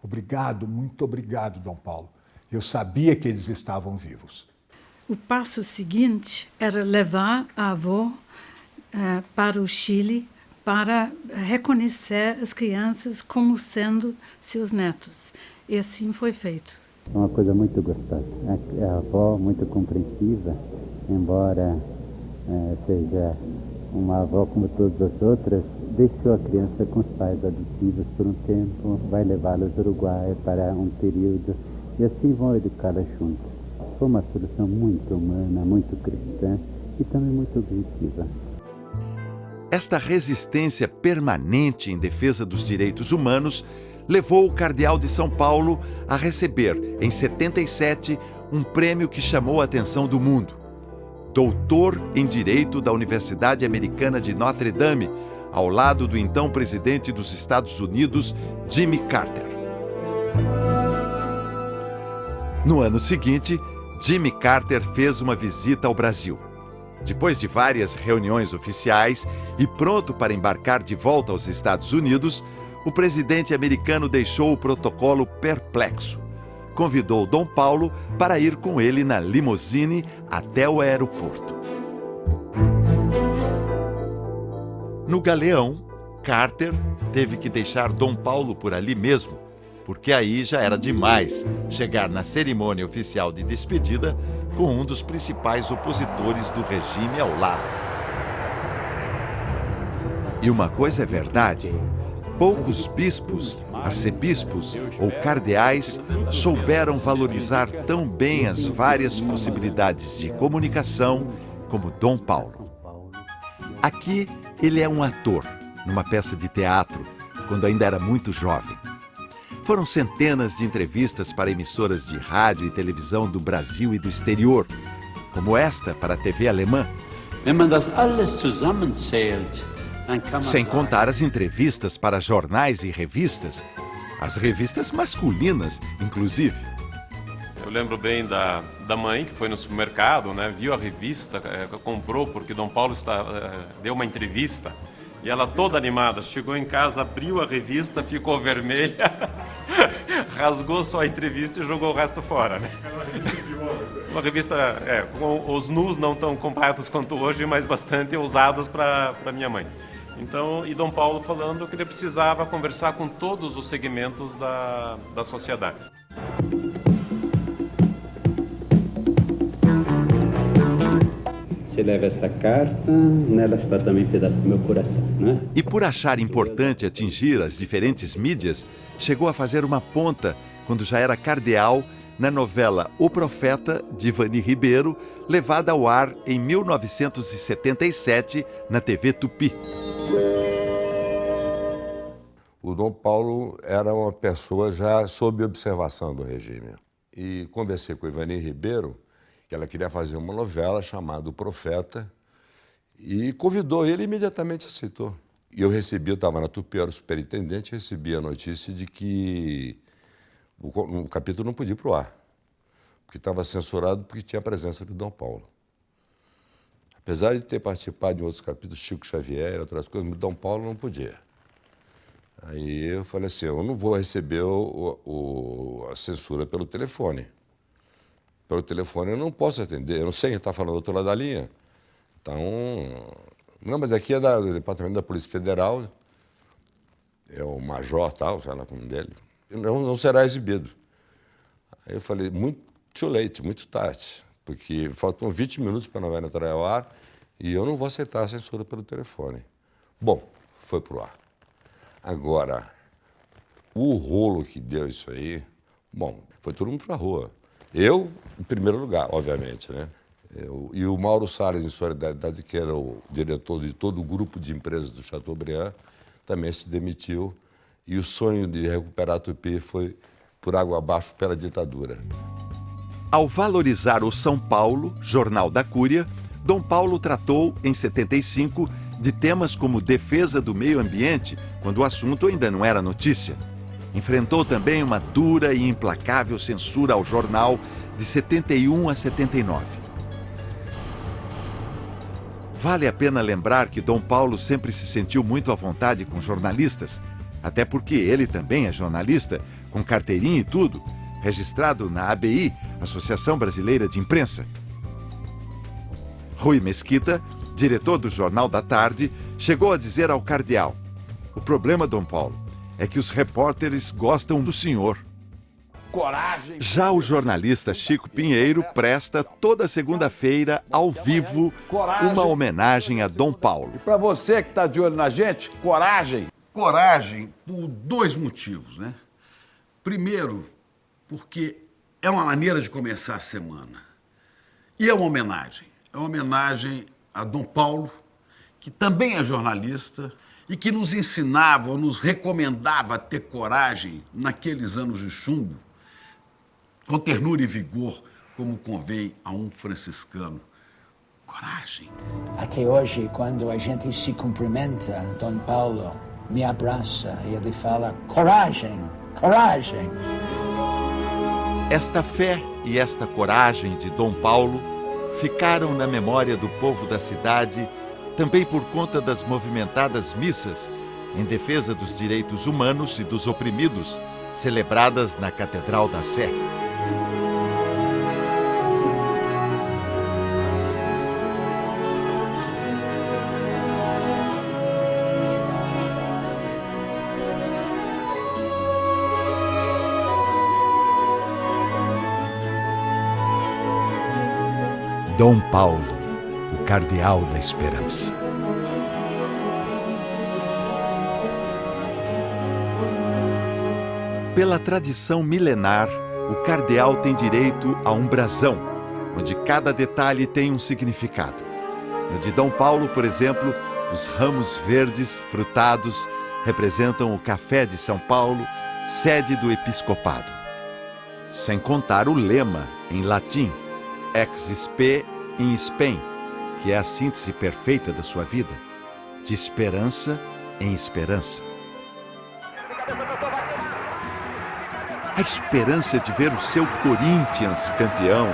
S14: "Obrigado, muito obrigado, Dom Paulo. Eu sabia que eles estavam vivos."
S11: O passo seguinte era levar a avó para o Chile para reconhecer as crianças como sendo seus netos. E assim foi feito.
S17: É uma coisa muito gostosa. A avó muito compreensiva, embora seja uma avó como todas as outras, deixou a criança com os pais adotivos por um tempo, vai levá-los ao Uruguai para um período e assim vão educá-las juntos. Foi uma solução muito humana, muito cristã e também muito objetiva.
S1: Esta resistência permanente em defesa dos direitos humanos levou o cardeal de São Paulo a receber, em 77, um prêmio que chamou a atenção do mundo. Doutor em Direito da Universidade Americana de Notre Dame, ao lado do então presidente dos Estados Unidos, Jimmy Carter. No ano seguinte, Jimmy Carter fez uma visita ao Brasil. Depois de várias reuniões oficiais e pronto para embarcar de volta aos Estados Unidos, o presidente americano deixou o protocolo perplexo. Convidou Dom Paulo para ir com ele na limusine até o aeroporto. No galeão, Carter teve que deixar Dom Paulo por ali mesmo, porque aí já era demais chegar na cerimônia oficial de despedida com um dos principais opositores do regime ao lado. E uma coisa é verdade: poucos bispos, arcebispos ou cardeais souberam valorizar tão bem as várias possibilidades de comunicação como Dom Paulo. Aqui ele é um ator, numa peça de teatro, quando ainda era muito jovem. Foram centenas de entrevistas para emissoras de rádio e televisão do Brasil e do exterior, como esta para a TV alemã. Sem contar as entrevistas para jornais e revistas, as revistas masculinas, inclusive.
S3: Eu lembro bem da mãe que foi no supermercado, né, viu a revista, comprou porque Dom Paulo deu uma entrevista e ela toda animada, chegou em casa, abriu a revista, ficou vermelha, rasgou só a entrevista e jogou o resto fora, né? Uma revista com os nus não tão completos quanto hoje, mas bastante ousados para minha mãe. Então, e Dom Paulo falando que ele precisava conversar com todos os segmentos da sociedade.
S17: Você leva esta carta, nela está também um pedaço do meu coração, né?
S1: E por achar importante atingir as diferentes mídias, chegou a fazer uma ponta, quando já era cardeal, na novela O Profeta, de Ivani Ribeiro, levada ao ar em 1977 na TV Tupi.
S7: O Dom Paulo era uma pessoa já sob observação do regime. E conversei com a Ivani Ribeiro, que ela queria fazer uma novela chamada O Profeta, e convidou ele e imediatamente aceitou. E eu estava na Tupi, eu era o superintendente, recebi a notícia de que o capítulo não podia ir para o ar, porque estava censurado porque tinha a presença do Dom Paulo. Apesar de ter participado de outros capítulos, Chico Xavier e outras coisas, mas Dom Paulo não podia. Aí eu falei assim, eu não vou receber a censura pelo telefone. Pelo telefone eu não posso atender, eu não sei quem está falando do outro lado da linha. Então, não, mas aqui é do Departamento da Polícia Federal, é o major tal, sei lá como dele, não será exibido. Aí eu falei, muito too late, muito tarde, porque faltam 20 minutos para a novela entrar ao ar e eu não vou aceitar a censura pelo telefone. Bom, foi pro ar. Agora, o rolo que deu isso aí, bom, foi todo mundo para a rua. Eu, em primeiro lugar, obviamente, né? E o Mauro Salles, em solidariedade, que era o diretor de todo o grupo de empresas do Chateaubriand, também se demitiu. E o sonho de recuperar a Tupi foi por água abaixo pela ditadura.
S1: Ao valorizar o São Paulo, jornal da Cúria, Dom Paulo tratou, em 75, de temas como defesa do meio ambiente, quando o assunto ainda não era notícia. Enfrentou também uma dura e implacável censura ao jornal de 71 a 79. Vale a pena lembrar que Dom Paulo sempre se sentiu muito à vontade com jornalistas, até porque ele também é jornalista, com carteirinha e tudo, registrado na ABI, Associação Brasileira de Imprensa. Rui Mesquita, diretor do Jornal da Tarde, chegou a dizer ao cardeal: o problema, Dom Paulo, é que os repórteres gostam do senhor.
S10: Coragem.
S1: Já o jornalista Chico Pinheiro presta toda segunda-feira, ao vivo, uma homenagem a Dom Paulo.
S10: E para você que está de olho na gente, coragem. Coragem por dois motivos, né? Primeiro, porque é uma maneira de começar a semana. E é uma homenagem. É uma homenagem a Dom Paulo, que também é jornalista e que nos ensinava ou nos recomendava a ter coragem naqueles anos de chumbo, com ternura e vigor, como convém a um franciscano. Coragem.
S12: Até hoje, quando a gente se cumprimenta, Dom Paulo me abraça e ele fala: coragem, coragem.
S1: Esta fé e esta coragem de Dom Paulo ficaram na memória do povo da cidade, também por conta das movimentadas missas em defesa dos direitos humanos e dos oprimidos, celebradas na Catedral da Sé. Dom Paulo, o cardeal da esperança. Pela tradição milenar, o cardeal tem direito a um brasão, onde cada detalhe tem um significado. No de Dom Paulo, por exemplo, os ramos verdes frutados representam o café de São Paulo, sede do episcopado. Sem contar o lema, em latim, Ex spe in spem, que é a síntese perfeita da sua vida, de esperança em esperança. A esperança de ver o seu Corinthians campeão.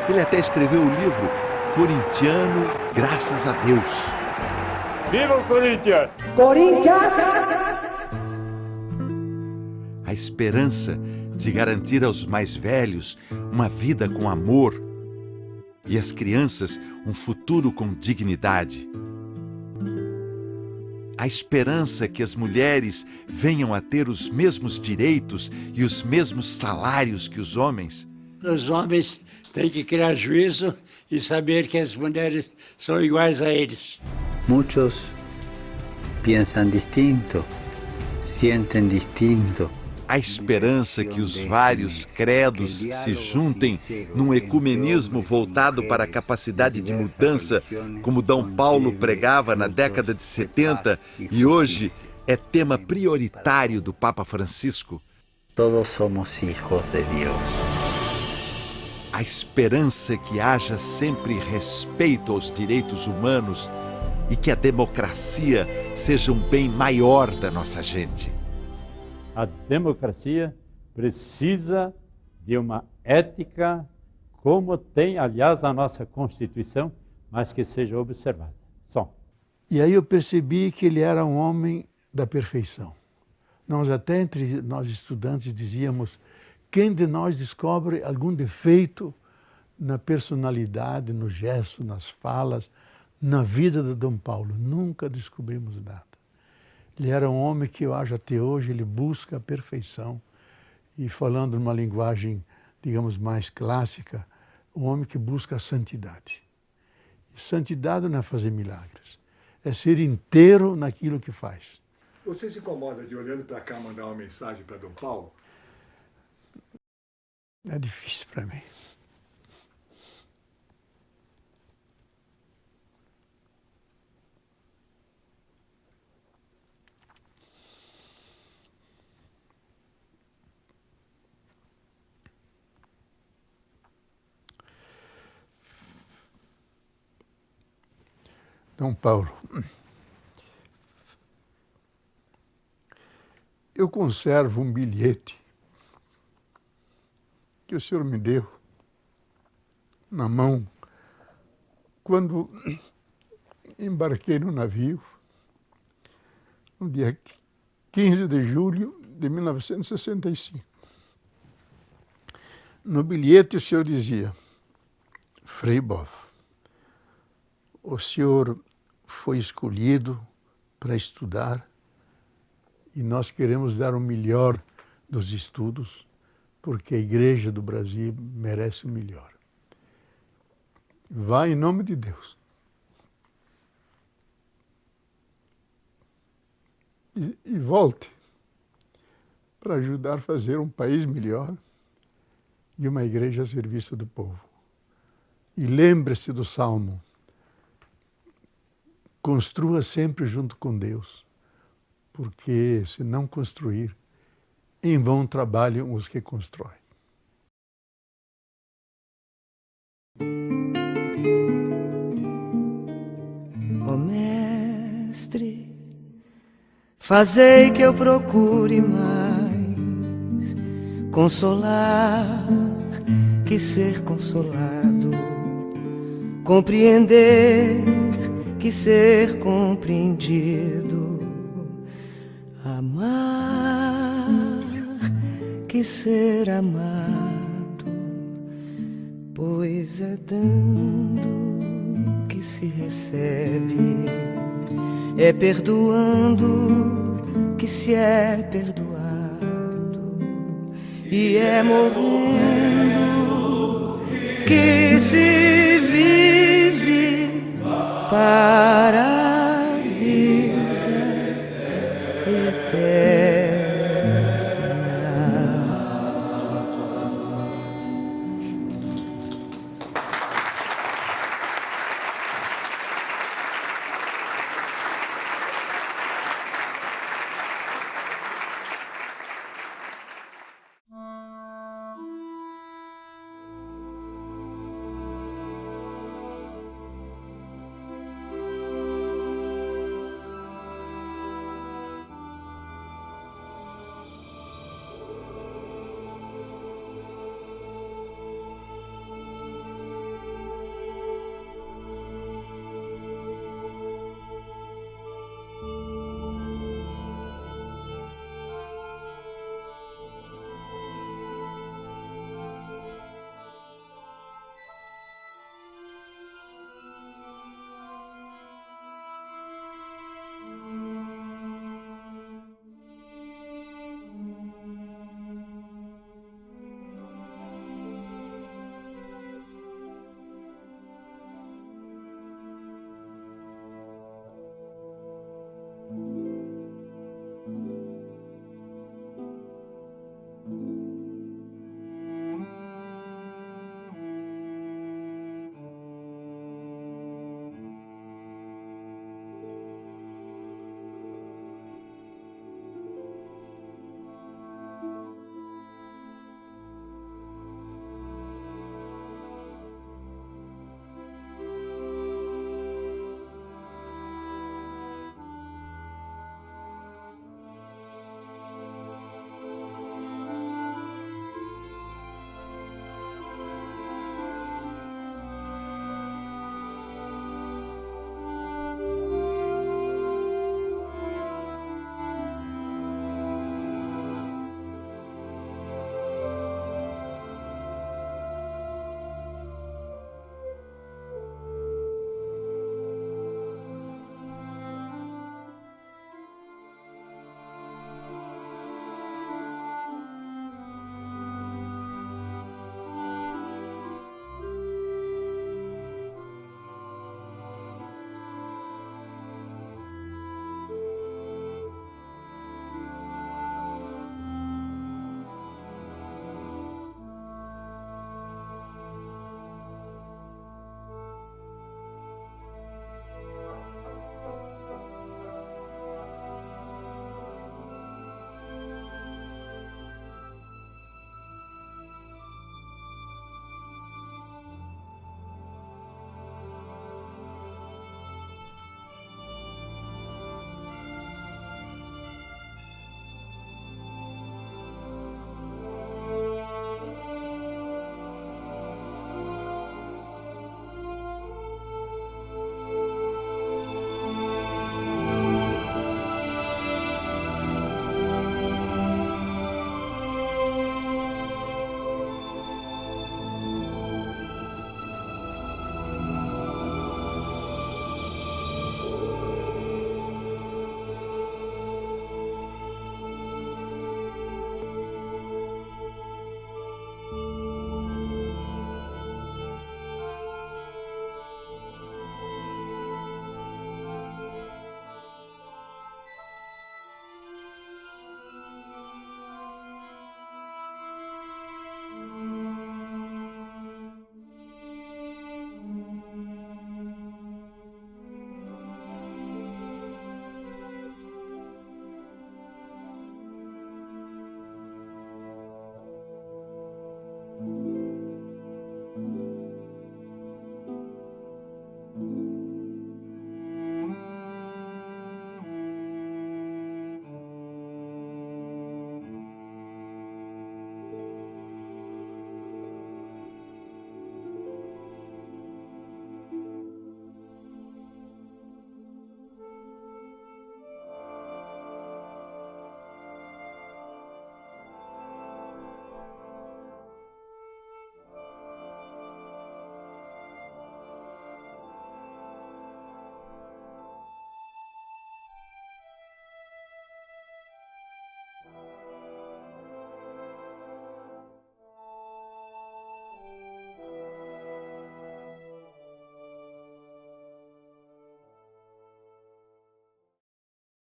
S1: Ele até escreveu o livro Corintiano, graças a Deus.
S10: Viva o Corinthians!
S24: Corinthians!
S1: A esperança de garantir aos mais velhos uma vida com amor e às crianças um futuro com dignidade. A esperança que as mulheres venham a ter os mesmos direitos e os mesmos salários que os homens,
S23: Os homens têm que criar juízo e saber que as mulheres são iguais a eles.
S17: Muchos piensan distinto, sienten distinto.
S1: A esperança que os vários credos se juntem num ecumenismo voltado para a capacidade de mudança, como Dom Paulo pregava na década de 70 e hoje é tema prioritário do Papa Francisco.
S17: Todos somos hijos de Deus.
S1: A esperança que haja sempre respeito aos direitos humanos e que a democracia seja um bem maior da nossa gente.
S18: A democracia precisa de uma ética, como tem, aliás, a nossa Constituição, mas que seja observada. Só.
S5: E aí eu percebi que ele era um homem da perfeição. Nós até entre nós estudantes dizíamos, quem de nós descobre algum defeito na personalidade, no gesto, nas falas, na vida de Dom Paulo? Nunca descobrimos nada. Ele era um homem que eu acho até hoje, ele busca a perfeição. E falando numa linguagem, digamos, mais clássica, um homem que busca a santidade. E santidade não é fazer milagres, é ser inteiro naquilo que faz.
S14: Você se incomoda de, olhando para cá, mandar uma mensagem para Dom Paulo?
S5: É difícil para mim. Dom Paulo, eu conservo um bilhete que o senhor me deu na mão quando embarquei no navio no dia 15 de julho de 1965. No bilhete o senhor dizia, Frei Boff, o senhor foi escolhido para estudar e nós queremos dar o melhor dos estudos porque a Igreja do Brasil merece o melhor. Vá em nome de Deus. E volte para ajudar a fazer um país melhor e uma igreja a serviço do povo. E lembre-se do Salmo. Construa sempre junto com Deus, porque se não construir, em vão trabalham os que constroem.
S8: Ó Mestre, fazei que eu procure mais consolar que ser consolado, compreender que ser compreendido, amar que ser amado, pois é dando que se recebe, é perdoando que se é perdoado, e é morrendo que se vive para a vida eterna.